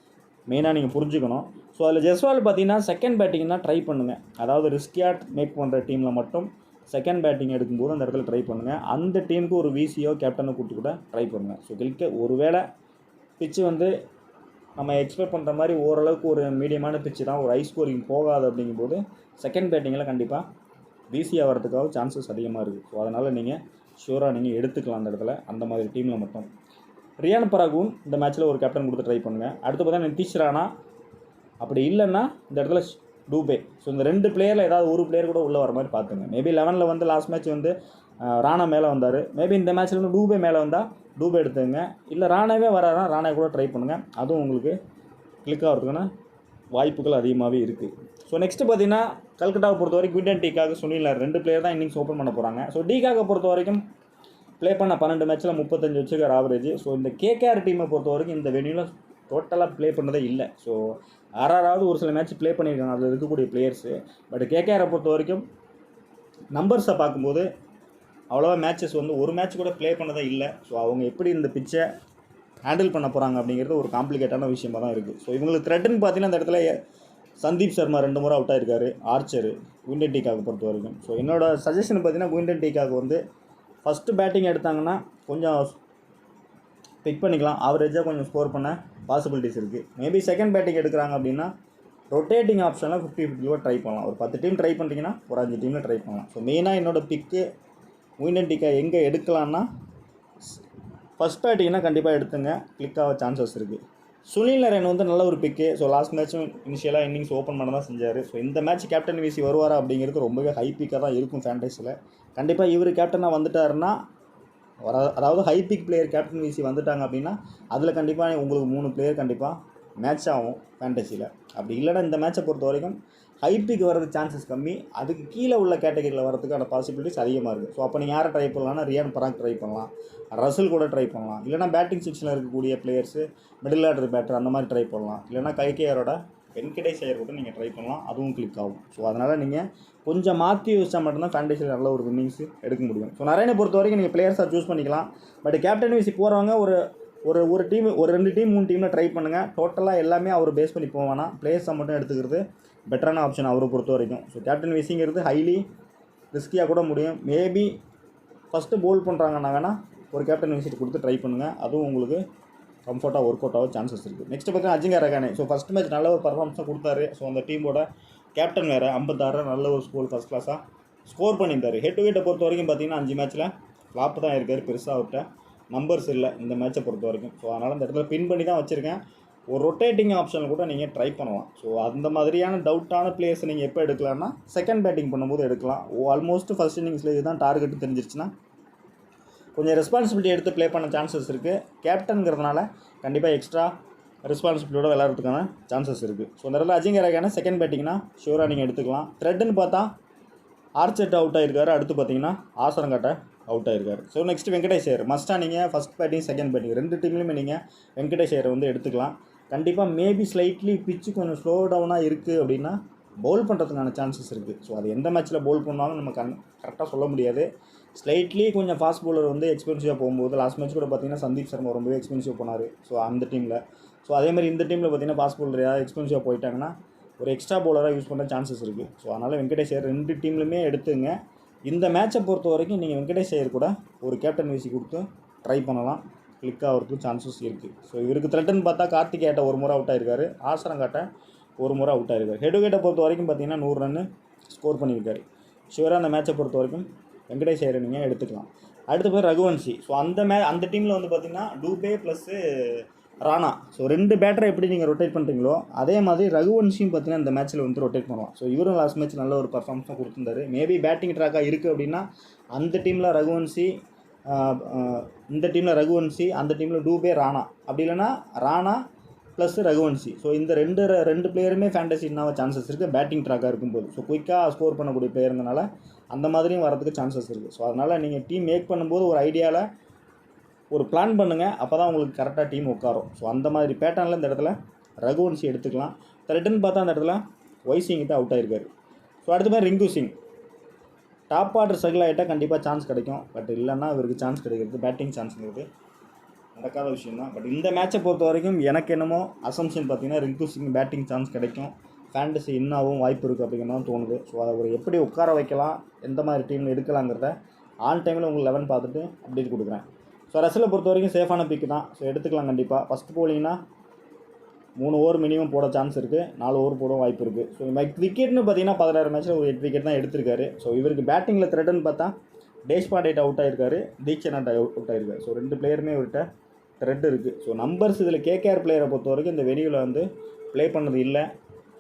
மெயினாக நீங்கள் புரிஞ்சுக்கணும். ஸோ அதில் ஜெஸ்வால் பார்த்தீங்கன்னா செகண்ட் பேட்டிங் தான் ட்ரை பண்ணுங்கள். அதாவது ரிஸ்கியாக மேக் பண்ணுற டீமில் மட்டும் செகண்ட் பேட்டிங் எடுக்கும்போது அந்த இடத்துல ட்ரை பண்ணுங்கள். அந்த டீமுக்கு ஒரு விசியோ கேப்டனோ கூட்டி கூட ட்ரை பண்ணுங்கள். ஸோ கிரிக்கெட் ஒரு வேளை பிச்சு வந்து நம்ம எக்ஸ்பெக்ட் பண்ணுற மாதிரி ஓரளவுக்கு ஒரு மீடியமான பிச்சு தான், ஒரு ஹை ஸ்கோரிங் போகாது அப்படிங்கும்போது செகண்ட் பேட்டிங்கில் கண்டிப்பாக பிசி ஆகிறதுக்காக சான்சஸ் அதிகமாக இருக்குது. ஸோ அதனால் நீங்கள் ஷூராக நீங்கள் எடுத்துக்கலாம் அந்த இடத்துல, அந்த மாதிரி டீமில் மட்டும். ரியான் பராகும் இந்த மேட்ச்சில் ஒரு கேப்டன் கொடுத்து ட்ரை பண்ணுங்கள். அடுத்து பார்த்தீங்கன்னா நிதிஷ் ராணா, அப்படி இல்லைன்னா இந்த இடத்துல டூபே. ஸோ இந்த 2 பிளேயரில் ஏதாவது ஒரு பிளேயர் கூட உள்ளே வர மாதிரி பார்த்துங்க. மேபி 11ல் வந்து லாஸ்ட் மேட்ச் வந்து ராணா மேலே வந்தார். மேபி இந்த மேட்ச்சில் வந்து டூபே மேலே வந்தால் டூபே எடுத்துங்க. இல்லை ராணாவே வராதான் ராணா கூட ட்ரை பண்ணுங்கள். அதுவும் உங்களுக்கு கிளிக் ஆகிறதுக்கான வாய்ப்புகள் அதிகமாகவே இருக்குது. ஸோ நெக்ஸ்ட்டு பார்த்தீங்கன்னா கல்கட்டாவை பொறுத்த வரைக்கும் குவிண்டன் டீகாக், சுனில் 2 பிளேயர் தான் இன்னிங்ஸ் ஓப்பன் பண்ண போகிறாங்க. ஸோ டீகாக்கை பொறுத்த வரைக்கும் ப்ளே பண்ண 12 மேட்ச்சில் 35 வச்சுருக்கார் ஆவரேஜ். ஸோ இந்த கேகேஆர் டீமை பொறுத்த வரைக்கும் இந்த வெனியூவில் டோட்டலாக ப்ளே பண்ணதே இல்லை. ஸோ ஆறாவது ஒரு சில மேட்ச் ப்ளே பண்ணியிருக்காங்க அதில் இருக்கக்கூடிய பிளேயர்ஸு. பட் கேகேஆரை பொறுத்த வரைக்கும் நம்பர்ஸை பார்க்கும்போது அவ்வளோவா மேட்சஸ் வந்து ஒரு மேட்ச் கூட ப்ளே பண்ணதே இல்லை. ஸோ அவங்க எப்படி இந்த பிச்சை ஹேண்டில் பண்ண போகிறாங்க அப்படிங்கிறது ஒரு காம்ப்ளிகேட்டான விஷயமாக தான் இருக்குது. ஸோ இவங்களுக்கு த்ரெட்டுன்னு பார்த்தீங்கன்னா அந்த இடத்துல சந்தீப் சர்மா 2 முறை அவுட் ஆகிருக்காரு, ஆர்ச்சரு, குவிண்டன் டீகாக் பொறுத்த வரைக்கும். ஸோ என்னோடய சஜஷன் பார்த்தீங்கன்னா குவிண்டன் டீகாக் வந்து ஃபஸ்ட்டு பேட்டிங் எடுத்தாங்கன்னா கொஞ்சம் பிக் பண்ணிக்கலாம், ஆவரேஜாக கொஞ்சம் ஸ்கோர் பண்ண பாசிபிலிட்டிஸ் இருக்குது. மேபி செகண்ட் பேட்டிங் எடுக்கிறாங்க அப்படின்னா ரொட்டேட்டிங் ஆப்ஷனில் 50-50 ட்ரை பண்ணலாம். ஒரு 10 டீம் ட்ரை பண்ணிட்டீங்கன்னா ஒரு 5 டீமில் ட்ரை பண்ணலாம். ஸோ மெயினாக என்னோடய பிக்கு குவிண்டன் டீகாக் எங்கே எடுக்கலான்னா ஃபஸ்ட் பேட்டிங்னா கண்டிப்பாக எடுத்துங்க, கிளிக் ஆக சான்சஸ் இருக்குது. சுனில் நரேன் வந்து நல்ல ஒரு பிக்கு. ஸோ லாஸ்ட் மேட்சும் இனிஷியலாக இன்னிங்ஸ் ஓப்பன் பண்ண தான் செஞ்சார். ஸோ இந்த மேட்ச் கேப்டன் விசி வருவாரா அப்படிங்கிறது ரொம்பவே ஹை பிக்காக தான் இருக்கும் ஃபேண்டஸியில். கண்டிப்பாக இவர் கேப்டனாக வந்துட்டாருன்னா அதாவது ஹை பிக் பிளேயர் கேப்டன் விசி வந்துட்டாங்க அப்படின்னா அதில் கண்டிப்பாக உங்களுக்கு 3 பிளேயர் கண்டிப்பாக மேட்ச் ஆகும் ஃபேண்டஸியில். அப்படி இல்லைன்னா இந்த மேட்சை பொறுத்த வரைக்கும் ஹை பிக் வரதுக்கு சான்சஸ் கம்மி, அதுக்கு கீழே உள்ள கேட்டகரியில் வரதுக்கான பாசிபிலிட்டிஸ் அதிகமாக இருக்குது. ஸோ அப்போ நீங்கள் யாரை ட்ரை பண்ணலாம்னா ரியான் பராக் ட்ரை பண்ணலாம், ரசல் கூட ட்ரை பண்ணலாம், இல்லைனா பேட்டிங் செக்ஷனில் இருக்கக்கூடிய பிளேயர்ஸு மிடில் ஆர்டர் பேட்டர் அந்த மாதிரி ட்ரை பண்ணலாம், இல்லைனா கைகேஆரோட வெங்கடேஷ் ஐயர் கூட நீங்கள் ட்ரை பண்ணலாம், அதுவும் கிளிக் ஆகும். ஸோ அதனால் நீங்கள் கொஞ்சம் மாற்றி யோசிச்சா மட்டும்தான் ஃபேண்டஸியில் நல்ல ஒரு வின்னிங்ஸ் எடுக்க முடியும். ஸோ நரேனை பொறுத்த வரைக்கும் நீங்கள் பிளேயர்ஸாக சூஸ் பண்ணிக்கலாம். பட் கேப்டன் விசி போகிறவங்க ஒரு டீம், ஒரு 2 டீம் 3 டீமில் ட்ரை பண்ணுங்கள். டோட்டலாக எல்லாமே அவர் பேஸ் பண்ணி போவானா, பிளேயர்ஸை மட்டும் எடுத்துக்கிறது பெட்டரான ஆப்ஷன் அவரை பொறுத்த வரைக்கும். ஸோ கேப்டன் விசிங்கிறது ஹைலி ரிஸ்கியாக கூட முடியும். மேபி ஃபஸ்ட்டு போல் பண்ணுறாங்கன்னா வேணால் ஒரு கேப்டன் விசிட் கொடுத்து ட்ரை பண்ணுங்கள், அதுவும் உங்களுக்கு கம்ஃபர்ட்டாக ஒர்க் அவுட் ஆக சான்சஸ் இருக்குது. நெக்ஸ்ட் பார்த்தீங்கன்னா அஜிங்கா ரஹானே. ஸோ ஃபஸ்ட் மேட்ச் நல்ல ஒரு பர்ஃபார்மன்ஸாக கொடுத்தாரு. ஸோ அந்த டீமோட கேப்டன் வேறு 56 நல்ல ஒரு ஃபஸ்ட் கிளாஸாக ஸ்கோர் பண்ணியிருந்தார். ஹெட் டு ஹெட்டை பொறுத்த வரைக்கும் பார்த்தீங்கன்னா 5 மேட்ச்சில் ஃப்ளாப் தான் இருக்கார், பெருசாக அவர்கிட்ட நம்பர்ஸ் இல்லை இந்த மேட்சை பொறுத்த வரைக்கும். ஸோ அதனால் இந்த இடத்துல பின் பண்ணி தான் வச்சுருக்கேன். ஒரு ரொட்டேட்டிங் ஆப்ஷன் கூட நீங்கள் ட்ரை பண்ணலாம். ஸோ அந்த மாதிரியான டவுட்டான பிளேயர்ஸை நீங்கள் எப்போ எடுக்கலாம்னா செகண்ட் பேட்டிங் பண்ணும்போது எடுக்கலாம். ஆல்மோஸ்ட் ஃபர்ஸ்ட் இன்னிங்ஸில் இதுதான் டார்கெட் தெரிஞ்சிருச்சுன்னா கொஞ்சம் ரெஸ்பான்சிபிலிட்டி எடுத்து ப்ளே பண்ண சான்சஸ் இருக்குது. கேப்டனுங்கிறதுனால கண்டிப்பாக எக்ஸ்ட்ரா ரெஸ்பான்சிபிலிட்டியோட விளையாடுறதுக்கான சான்சஸ் இருக்குது. ஸோ அந்த இடத்துல அஜிங்கா ரஹானே செகண்ட் பேட்டிங்னா ஷூராக நீங்கள் எடுத்துக்கலாம். த்ரெட்டுன்னு பார்த்தா ஆர்ச்செட் அவுட் ஆகிருக்காரு, அடுத்து பார்த்தீங்கன்னா ஆசரங்காட்டை அவுட் ஆகிருக்காரு. ஸோ நெக்ஸ்ட் வெங்கடேஷ் ஐயர் மஸ்ட்டாக நீங்கள் ஃபஸ்ட் பேட்டிங் செகண்ட் பேட்டிங் 2 டீம்லையுமே நீங்கள் வெங்கடேஷ் ஐயரை வந்து எடுத்துக்கலாம். கண்டிப்பாக மேபி ஸ்லைட்லி பிச்சு கொஞ்சம் ஸ்லோ டவுனாக இருக்குது அப்படின்னா பவுல் பண்ணுறதுக்கான சான்சஸ் இருக்குது. ஸோ அது எந்த மேட்ச்சில் பவுல் பண்ணுவாங்க நம்ம கரெக்டாக சொல்ல முடியாது. ஸ்லைட்லி கொஞ்சம் ஃபாஸ்ட் பவுலர் வந்து எக்ஸ்பென்சிவாக போகும்போது லாஸ்ட் மேட்ச் கூட பார்த்தீங்கன்னா சந்தீப் சர்மா ரொம்பவே எக்ஸ்பென்சிவ் போனார். ஸோ அந்த டீமில் ஸோ அதேமாதிரி இந்த டீமில் பார்த்தீங்கன்னா ஃபாஸ்ட் பவுலர் யாராவது எக்ஸ்பென்சிவாக போயிட்டாங்கன்னா ஒரு எக்ஸ்ட்ரா பவுலராக யூஸ் பண்ண சான்சஸ் இருக்குது. ஸோ அதனால் வெங்கடேஷ் ஐயர் 2 டீம்லையுமே எடுத்துங்க. இந்த மேட்சை பொறுத்த வரைக்கும் நீங்கள் வெங்கடேஷ் ஐயர் கூட ஒரு கேப்டன் விசி கொடுத்து ட்ரை பண்ணலாம், கிளிக் ஆகிறதுக்கு சான்சஸ் இருக்குது. ஸோ இவருக்கு த்ரெட்டுன்னு பார்த்தா கார்த்திகேட்டை ஒரு முறை அவுட் ஆகிருக்காரு, ஆசரங்காட்டை ஒரு முறை அவுட் ஆகிருக்காரு. ஹெடுகேட்டை பொறுத்த வரைக்கும் பார்த்தீங்கன்னா 100 ரன்னு ஸ்கோர் பண்ணியிருக்காரு. ஷுவராக அந்த மேட்சை பொறுத்த வரைக்கும் வெங்கடேஷ் ஐயரை நீங்கள் எடுத்துக்கலாம். அடுத்து பேர் ரகுவன்ஷி. ஸோ அந்த டீமில் வந்து பார்த்திங்கன்னா டூபே ப்ளஸ்ஸு ராணா. ஸோ 2 பேட்டரை எப்படி நீங்கள் ரொட்டேட் பண்ணுறீங்களோ அதே மாதிரி ரகுவன்ஷியும் பார்த்தீங்கன்னா இந்த மேட்ச்சில் வந்து ரொட்டேட் பண்ணலாம். ஸோ இவரும் லாஸ்ட் மேட்ச் நல்ல ஒரு பர்ஃபார்மன்ஸாக கொடுத்துருந்தாரு. மேபி பேட்டிங் ட்ராக்காக இருக்குது அப்படின்னா அந்த டீமில் ரகுவன்ஷி, இந்த டீமில் ரகுவன்ஷி, அந்த டீமில் டூபே ராணா, அப்படி இல்லைனா ராணா ப்ளஸ் ரகுவன்ஷி. ஸோ இந்த ரெண்டு பிளேயருமே ஃபேண்டசினாக சான்சஸ் இருக்குது பேட்டிங் ட்ராக்காக இருக்கும்போது. ஸோ குயிக்காக ஸ்கோர் பண்ணக்கூடிய பிளேயருங்கனால அந்த மாதிரியும் வரதுக்கு சான்சஸ் இருக்குது. ஸோ அதனால் நீங்கள் டீம் மேக் பண்ணும்போது ஒரு ஐடியாவில் ஒரு பிளான் பண்ணுங்கள், அப்போ தான் உங்களுக்கு கரெக்டாக டீம் உட்காரும். ஸோ அந்த மாதிரி பேட்டர்னில் இந்த இடத்துல ரகுவன்ஷி எடுத்துக்கலாம். த்ரெட்டுன்னு பார்த்தா அந்த இடத்துல ஒய்சிங்கிட்ட அவுட் ஆகிருக்காரு. ஸோ அடுத்த மாதிரி Rinku Singh top order struggle ஆகிட்டால் கண்டிப்பாக சான்ஸ் கிடைக்கும். பட் இல்லைன்னா இவருக்கு சான்ஸ் கிடைக்கிறது பேட்டிங் சான்ஸுங்கிறது நடக்காத விஷயம் தான். பட் இந்த மேட்சை பொறுத்த வரைக்கும் எனக்கு என்னமோ அசம்ஷன் பார்த்தீங்கன்னா ரிங்கு சிங் பேட்டிங் சான்ஸ் கிடைக்கும், ஃபேண்டசி இன்னும் வாய்ப்பு இருக்குது அப்படிங்கிற மாதிரி தோணுது. ஸோ அதை ஒரு எப்படி உட்கார வைக்கலாம், எந்த மாதிரி டீமில் எடுக்கலாங்கிறத ஆன் டைமில் உங்களுக்கு 11 பார்த்துட்டு அப்டேட் கொடுக்குறேன். ஸோ ரசலை பொறுத்த வரைக்கும் சேஃபான பிக்கு தான். ஸோ எடுத்துக்கலாம் கண்டிப்பாக. ஃபஸ்ட்டு போலிங்கன்னா 3 ஓவர் மினிமம் போட சான்ஸ் இருக்குது, 4 ஓவர் போட வாய்ப்பு இருக்குது. ஸோ விக்கெட்னு பார்த்தீங்கன்னா 16 மேட்ச்சில் ஒரு 8 விக்கெட் தான் எடுத்திருக்காரு. ஸோ இவருக்கு பேட்டிங்கில் த்ரெட்டுன்னு பார்த்தா தேஷ்பாண்டே அவுட் ஆகிருக்காரு, தீக்ஷனாட் அவுட் ஆகிருக்காரு. ஸோ 2 பிளேயருமே இவர்கிட்ட த்ரெட் இருக்குது. ஸோ நம்பர்ஸ் இதில் கேகேஆர் பிளேயரை பொறுத்த வரைக்கும் இந்த வெனியூவில் வந்து ப்ளே பண்ணது இல்லை,